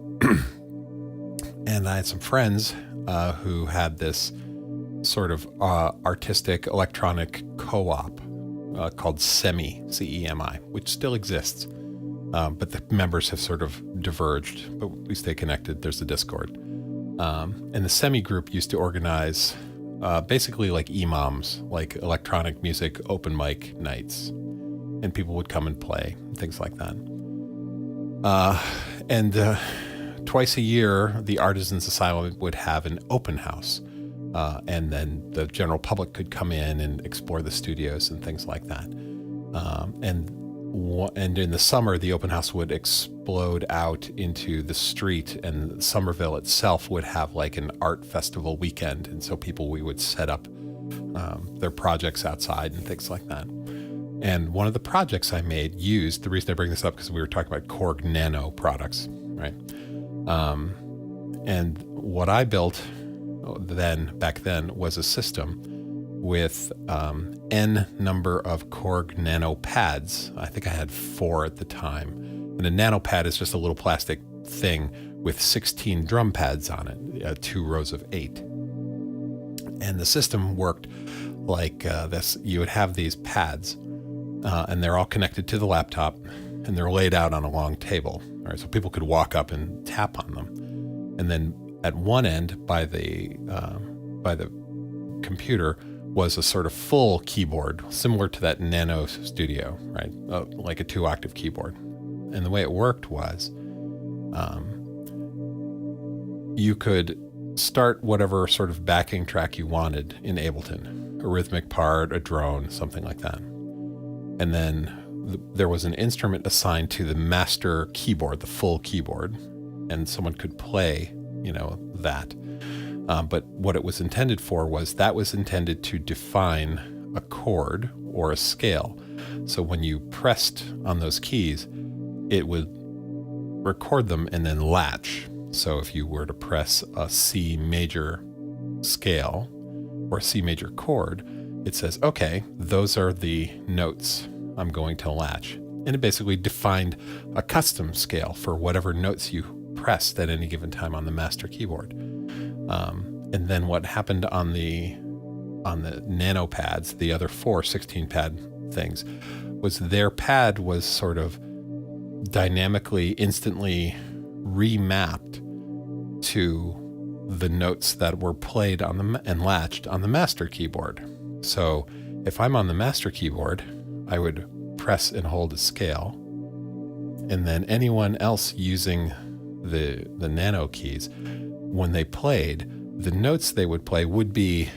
And I had some friends who had this sort of artistic electronic co-op called SEMI, C-E-M-I, which still exists. But the members have sort of diverged, but we stay connected. There's the Discord. And the SEMI group used to organize basically like EMOMs, like electronic music open mic nights. And people would come and play, things like that. And twice a year, the Artisans Asylum would have an open house. And then the general public could come in and explore the studios and things like that. And in the summer, the open house would explode out into the street, and Somerville itself would have like an art festival weekend. And so we would set up their projects outside and things like that. And one of the projects I made the reason I bring this up, because we were talking about Korg Nano products, right? And what I built back then was a system with N number of Korg Nano pads. I think I had 4 at the time. And a nano pad is just a little plastic thing with 16 drum pads on it, 2 rows of 8. And the system worked like this. You would have these pads, and they're all connected to the laptop, and they're laid out on a long table. All right, so people could walk up and tap on them. And then at one end, by the computer, was a sort of full keyboard, similar to that Nano Studio, right? Like a 2-octave keyboard. And the way it worked was, you could start whatever sort of backing track you wanted in Ableton, a rhythmic part, a drone, something like that. And then there was an instrument assigned to the master keyboard, the full keyboard, and someone could play that. But what it was intended for was intended to define a chord or a scale. So when you pressed on those keys, it would record them and then latch. So if you were to press a C major scale or C major chord, it says, okay, those are the notes I'm going to latch. And it basically defined a custom scale for whatever notes you pressed at any given time on the master keyboard. And then what happened on the nano pads, the other 4 16 pad things, was their pad was sort of dynamically, instantly remapped to the notes that were played and latched on the master keyboard. So if I'm on the master keyboard, I would press and hold a scale, and then anyone else using the nano keys, when they played, the notes they would play would be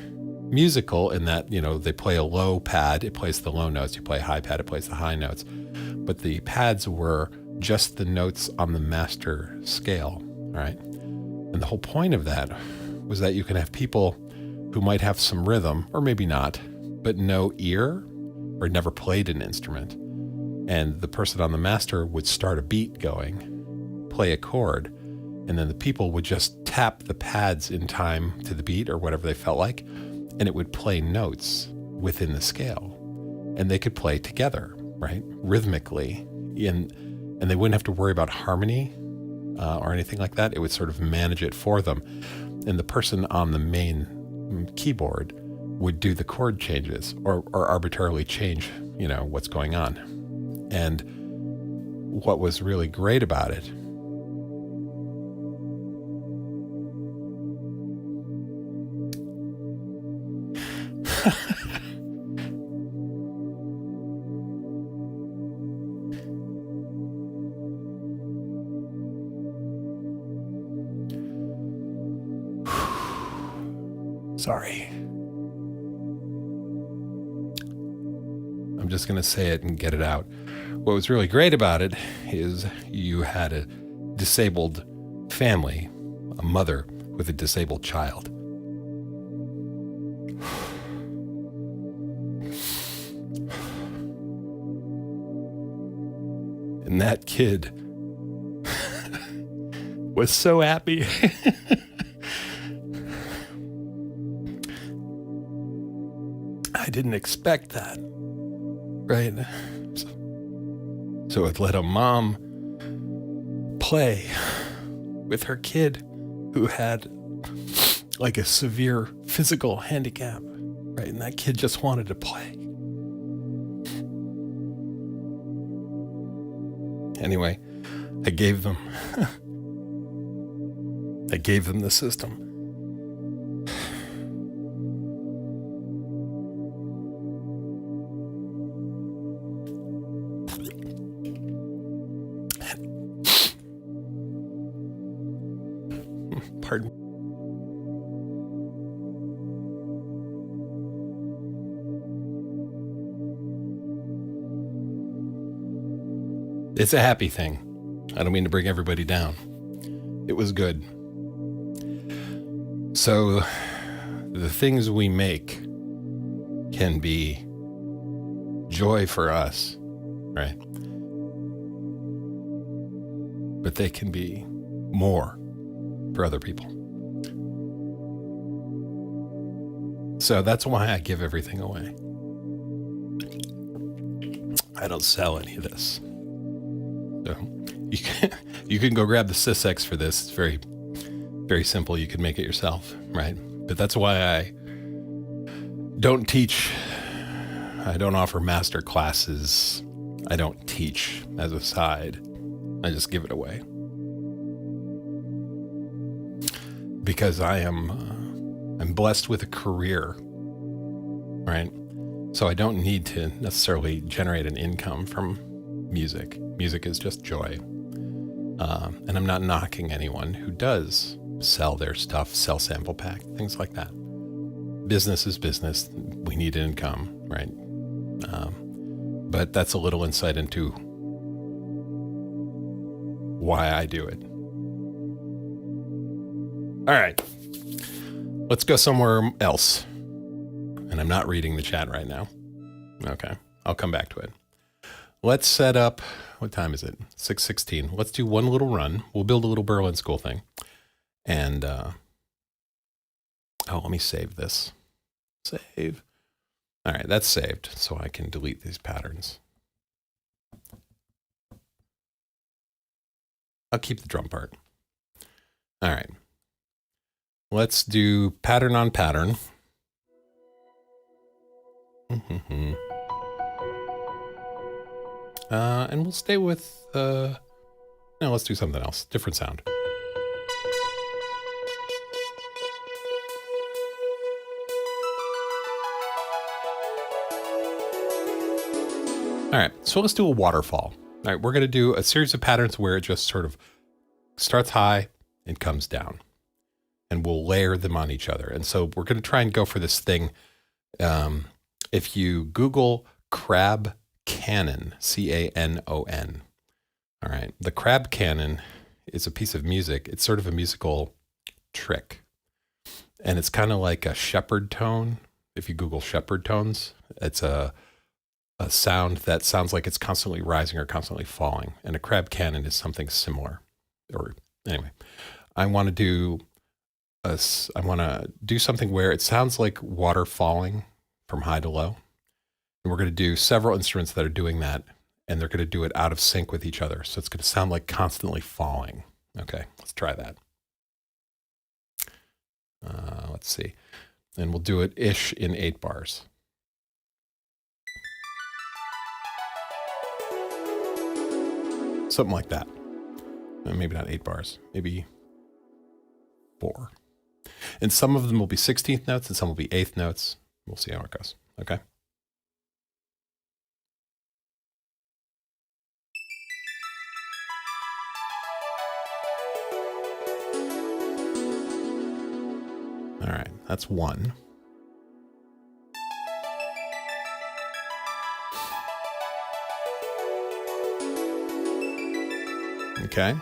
musical in that, they play a low pad, it plays the low notes, you play a high pad, it plays the high notes. But the pads were just the notes on the master scale, right? And the whole point of that was that you can have people who might have some rhythm, or maybe not, but no ear or never played an instrument. And the person on the master would start a beat going, play a chord, and then the people would just tap the pads in time to the beat or whatever they felt like, and it would play notes within the scale. And they could play together, right? Rhythmically. And and they wouldn't have to worry about harmony or anything like that. It would sort of manage it for them. And the person on the main keyboard would do the chord changes or arbitrarily change, what's going on. And what was really great about it Sorry. I'm just going to say it and get it out. What was really great about it is you had a disabled family, a mother with a disabled child. And that kid was so happy. I didn't expect that, right? So it let a mom play with her kid who had like a severe physical handicap, right? And that kid just wanted to play. Anyway, I gave them the system. Pardon. It's a happy thing. I don't mean to bring everybody down. It was good. So the things we make can be joy for us, right? But they can be more for other people. So that's why I give everything away. I don't sell any of this. So you can go grab the SysX for this. It's very, very simple. You can make it yourself, right? But that's why I don't teach. I don't offer master classes. I don't teach as a side. I just give it away. Because I'm blessed with a career, right? So I don't need to necessarily generate an income from music. Music is just joy. And I'm not knocking anyone who does sell their stuff, sell sample pack, things like that. Business is business. We need an income, right? But that's a little insight into why I do it. All right, let's go somewhere else. And I'm not reading the chat right now. Okay, I'll come back to it. Let's set up, what time is it? 6:16. Let's do one little run. We'll build a little Berlin School thing. And, let me save this. Save. All right, that's saved, so I can delete these patterns. I'll keep the drum part. All right. Let's do pattern on pattern. And we'll stay with, no, let's do something else. Different sound. All right, so let's do a waterfall. All right, we're going to do a series of patterns where it just sort of starts high and comes down. And we'll layer them on each other. And so we're going to try and go for this thing. If you Google crab canon, C-A-N-O-N. All right. The crab canon is a piece of music. It's sort of a musical trick. And it's kind of like a shepherd tone. If you Google shepherd tones, it's a sound that sounds like it's constantly rising or constantly falling. And a crab canon is something similar. Or anyway, I want to do something where it sounds like water falling from high to low. And we're going to do several instruments that are doing that. and they're going to do it out of sync with each other. So it's going to sound like constantly falling. Okay, let's try that. Let's see. And we'll do it ish in 8 bars. Something like that. Maybe not 8 bars, maybe 4. And some of them will be 16th notes and some will be 8th notes. We'll see how it goes. Okay. All right, that's 1. Okay.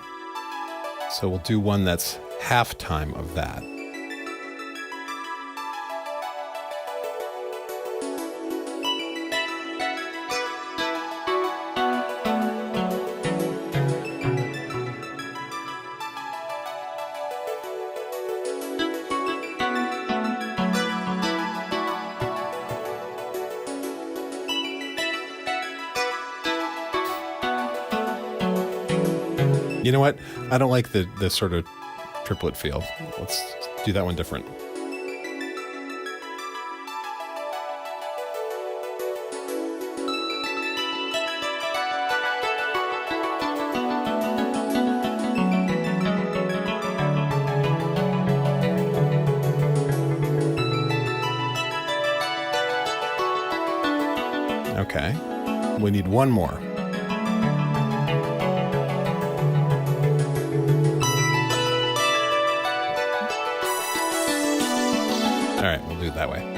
So we'll do one that's half time of that. You know what? I don't like the sort of triplet feel. Let's do that one different. Okay. We need one more. All right, we'll do it that way.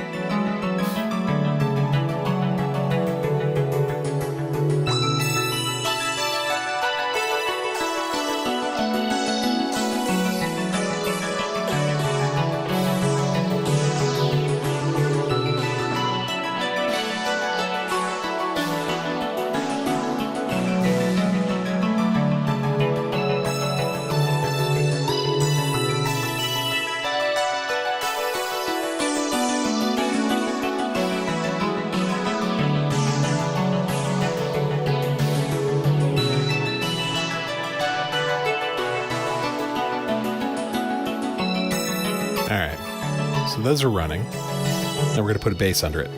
So those are running. Then we're going to put a bass under it.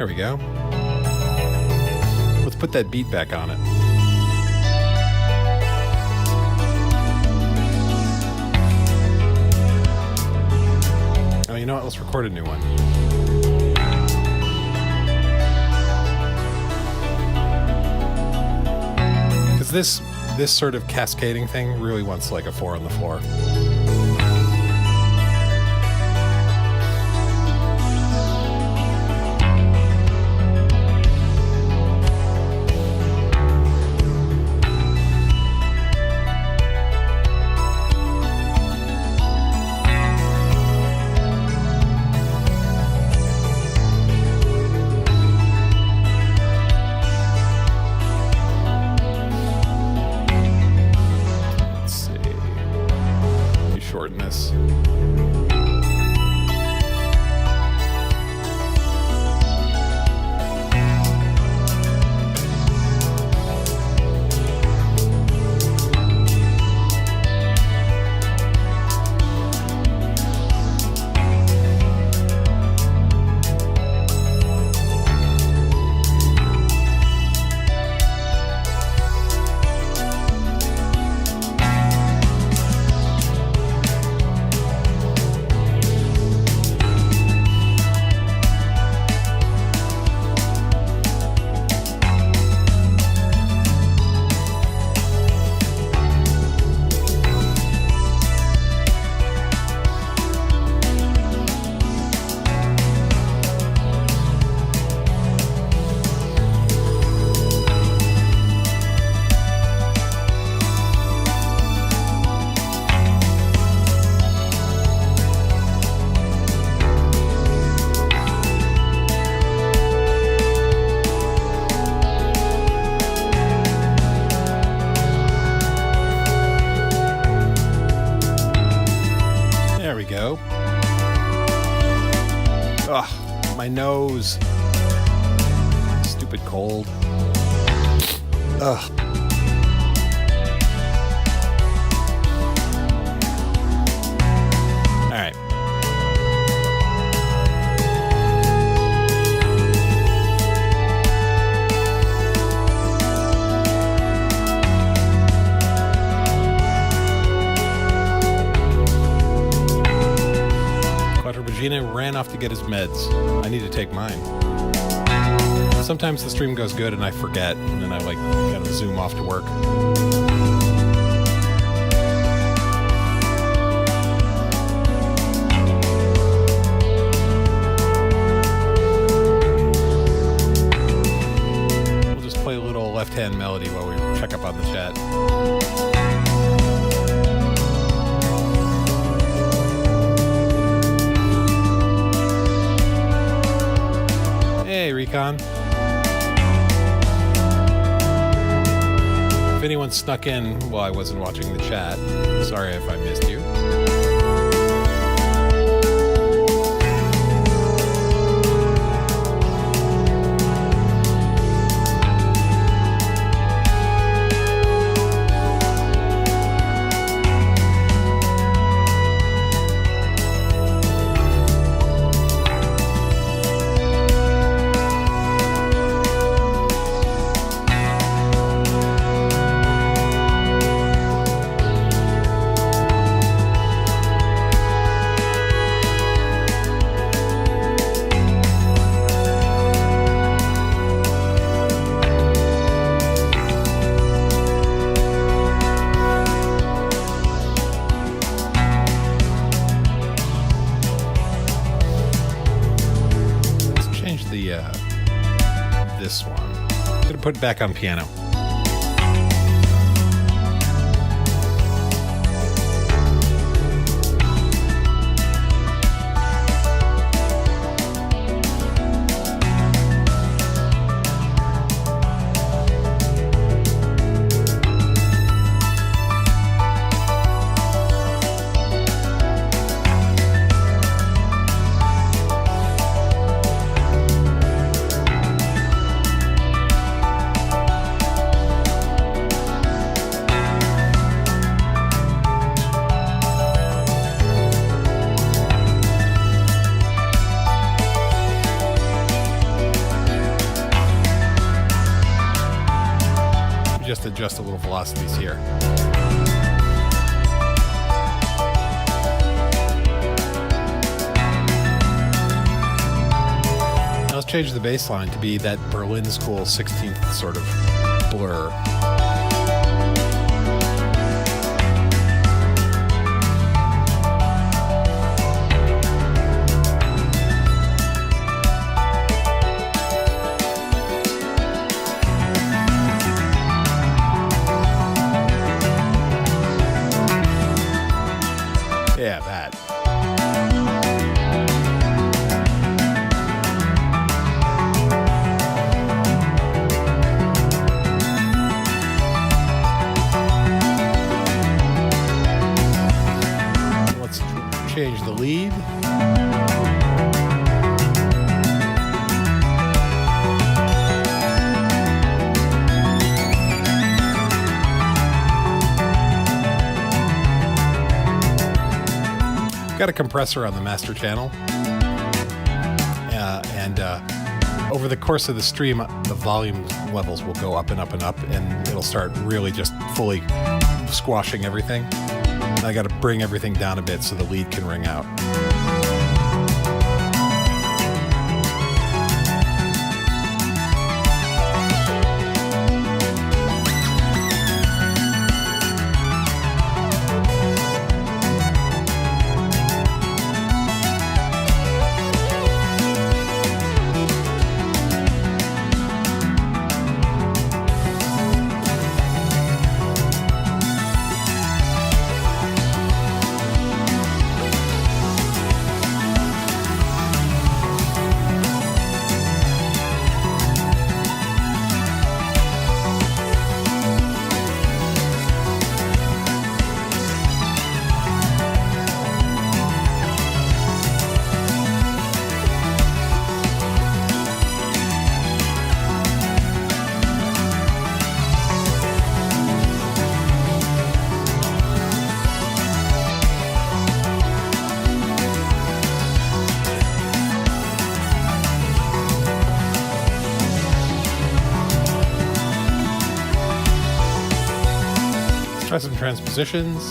There we go. Let's put that beat back on it. Oh, you know what? Let's record a new one. Because this sort of cascading thing really wants like a 4 on the floor. my nose. Stupid cold. Ugh. All right. Quattroporcina ran off to get his meds. I need to take mine. Sometimes the stream goes good and I forget, and then I like kind of zoom off to work. We'll just play a little left-hand melody while we check up on the chat. Hey, Recon. If anyone snuck in while I wasn't watching the chat, sorry if I missed you. This one. I'm gonna put it back on piano. Just adjust a little velocities here. Now let's change the bass line to be that Berlin School 16th sort of blur. Yeah, that. Let's change the lead. Got a compressor on the master channel, and over the course of the stream, the volume levels will go up and up and up, and it'll start really just fully squashing everything. And I got to bring everything down a bit so the lead can ring out. try some transpositions.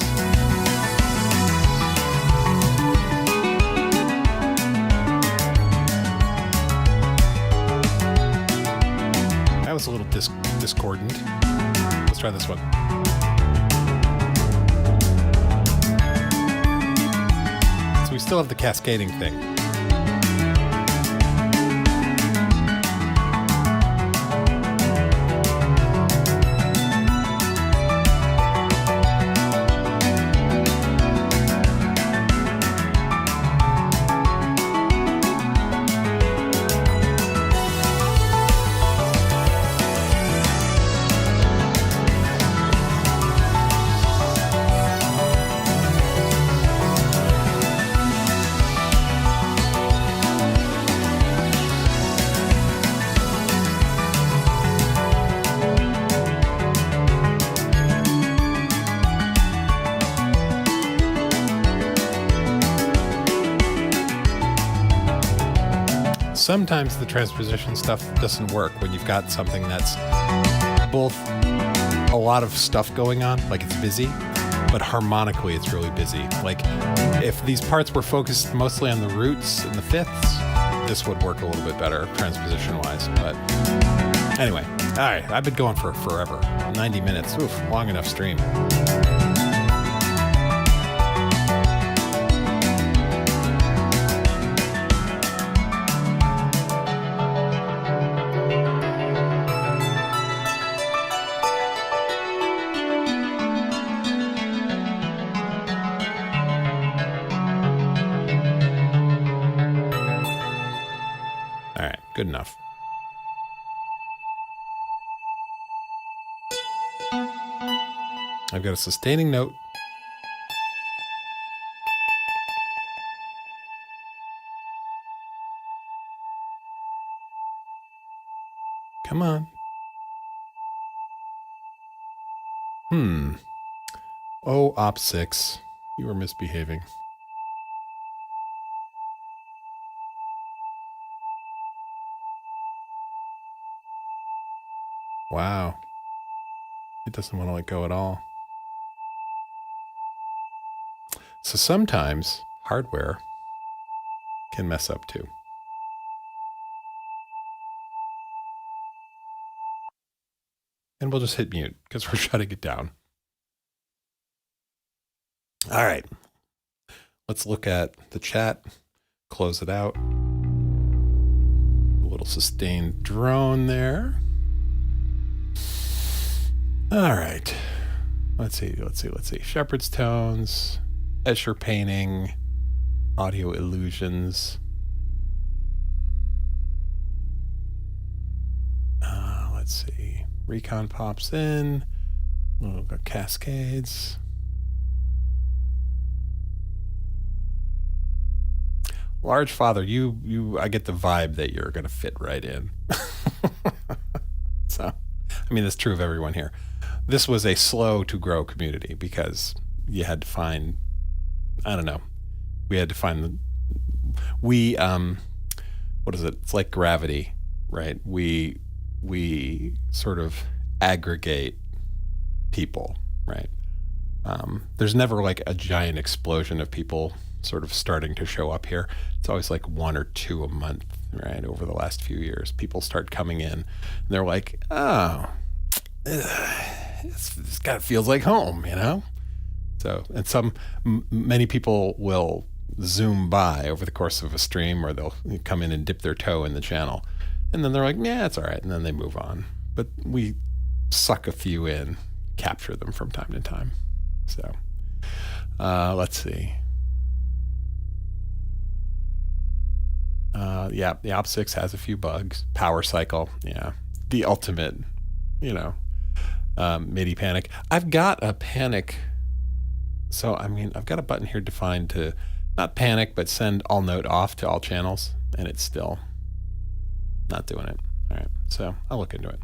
That was a little discordant. Let's try this one. So we still have the cascading thing. Sometimes the transposition stuff doesn't work when you've got something that's both a lot of stuff going on, like it's busy, but harmonically it's really busy. Like if these parts were focused mostly on the roots and the fifths, this would work a little bit better transposition-wise. But anyway, all right, I've been going for forever. 90 minutes, oof, long enough stream. Good enough. I've got a sustaining note. Come on. Oh, Op 6. You were misbehaving. Wow. It doesn't want to let go at all. So sometimes hardware can mess up too. And we'll just hit mute because we're shutting it down. All right. Let's look at the chat, close it out. A little sustained drone there. All right. Let's see. Shepherd's tones, Escher painting, audio illusions. Let's see. Recon pops in. We'll go cascades. Large Father, I get the vibe that you're going to fit right in. So, I mean, that's true of everyone here. This was a slow to grow community because you had to find, I don't know, we had to find, what is it? It's like gravity, right? We sort of aggregate people, right? There's never like a giant explosion of people sort of starting to show up here. It's always like 1 or 2 a month, right? Over the last few years, people start coming in and they're like, oh, this kind of feels like home, you know? So, and many people will zoom by over the course of a stream, or they'll come in and dip their toe in the channel. And then they're like, yeah, it's all right. And then they move on. But we suck a few in, capture them from time to time. So let's see. Yeah, the Op 6 has a few bugs. Power cycle, yeah. The ultimate, MIDI panic. I've got a panic. So, I mean, I've got a button here defined to not panic, but send all note off to all channels. And it's still not doing it. All right, so I'll look into it.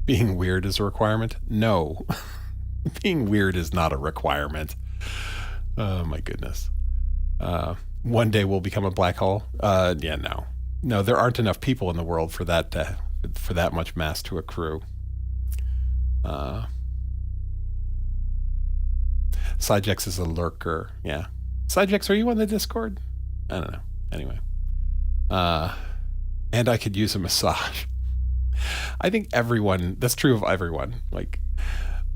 Being weird is a requirement? No. Being weird is not a requirement. Oh my goodness. One day we'll become a black hole. Yeah, no, there aren't enough people in the world for that much mass to accrue. Uh, Sigex is a lurker. Yeah. Sigex, are you on the Discord? I don't know. Anyway. And I could use a massage. I think that's true of everyone. Like,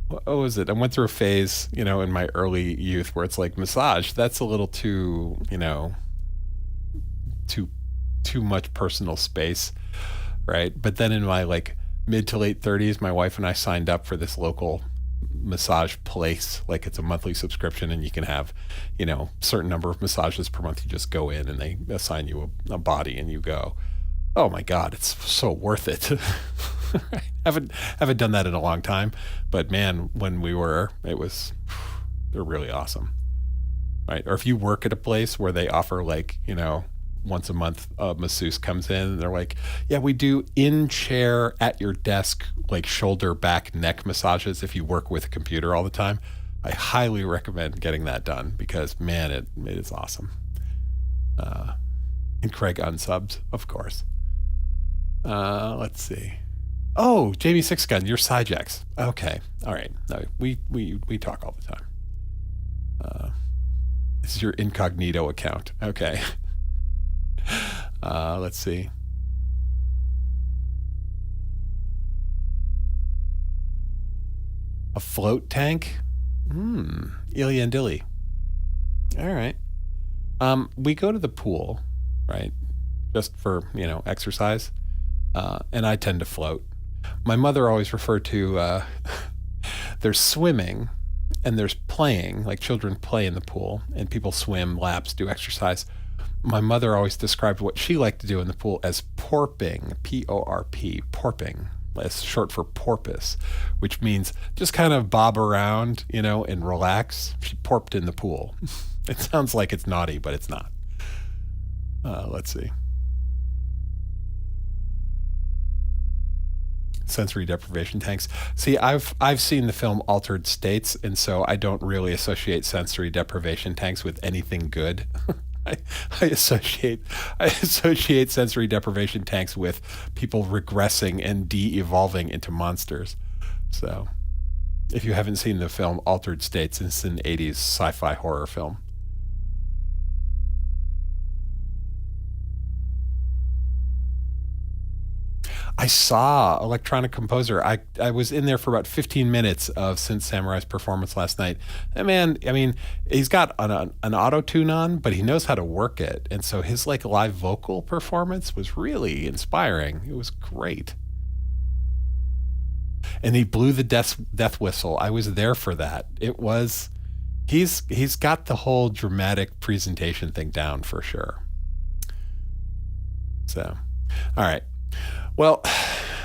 what was it? I went through a phase, in my early youth where it's like massage, that's a little too, too much personal space, right? But then in my like mid to late 30s, my wife and I signed up for this local massage place. Like it's a monthly subscription and you can have, certain number of massages per month. You just go in and they assign you a body and you go. Oh my God, it's so worth it. haven't done that in a long time, but man, when they're really awesome. Right. Or if you work at a place where they offer like, once a month a masseuse comes in and they're like, yeah, we do in chair at your desk, like shoulder, back, neck massages. If you work with a computer all the time, I highly recommend getting that done because man, it is awesome. And Craig unsubbed, of course. Let's see. Oh, Jamie Sixgun, you're Sigex. Okay. All right. No, we talk all the time. This is your incognito account. Okay. Let's see. A float tank? Ilya and Dilly. All right. We go to the pool, right? Just for, exercise. And I tend to float. My mother always referred to there's swimming and there's playing, like children play in the pool and people swim, laps, do exercise. My mother always described what she liked to do in the pool as porping, P-O-R-P, porping. That's short for porpoise, which means just kind of bob around, and relax. She porped in the pool. It sounds like it's naughty, but it's not. Let's see. Sensory deprivation tanks. See, I've seen the film Altered States, and so I don't really associate sensory deprivation tanks with anything good. I associate sensory deprivation tanks with people regressing and de-evolving into monsters. So, if you haven't seen the film Altered States, it's an 80s sci-fi horror film. I saw Electronic Composer. I was in there for about 15 minutes of Synth Samurai's performance last night. And man, I mean, he's got an auto tune on, but he knows how to work it. And so his like live vocal performance was really inspiring. It was great. And he blew the death whistle. I was there for that. He's got the whole dramatic presentation thing down for sure. So, all right. Well,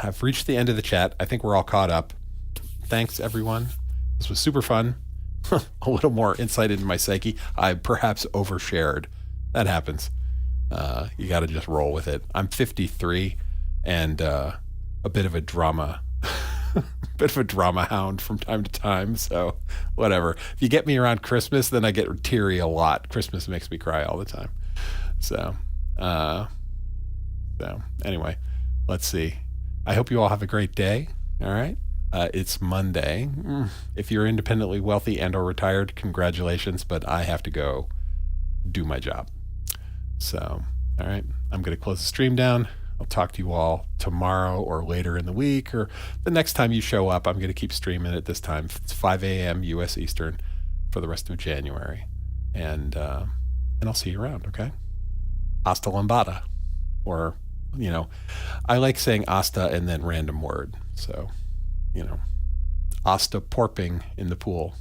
I've reached the end of the chat. I think we're all caught up. Thanks, everyone. This was super fun. A little more insight into my psyche. I perhaps overshared. That happens. You got to just roll with it. I'm 53 and a bit of a drama hound from time to time. So whatever. If you get me around Christmas, then I get teary a lot. Christmas makes me cry all the time. So anyway. Let's see. I hope you all have a great day. All right. It's Monday. If you're independently wealthy and or retired, congratulations, but I have to go do my job. So, all right. I'm going to close the stream down. I'll talk to you all tomorrow or later in the week or the next time you show up. I'm going to keep streaming at this time. It's 5 a.m. U.S. Eastern for the rest of January. And I'll see you around, okay? Hasta lambada. Or... I like saying asta and then random word. So, asta porping in the pool.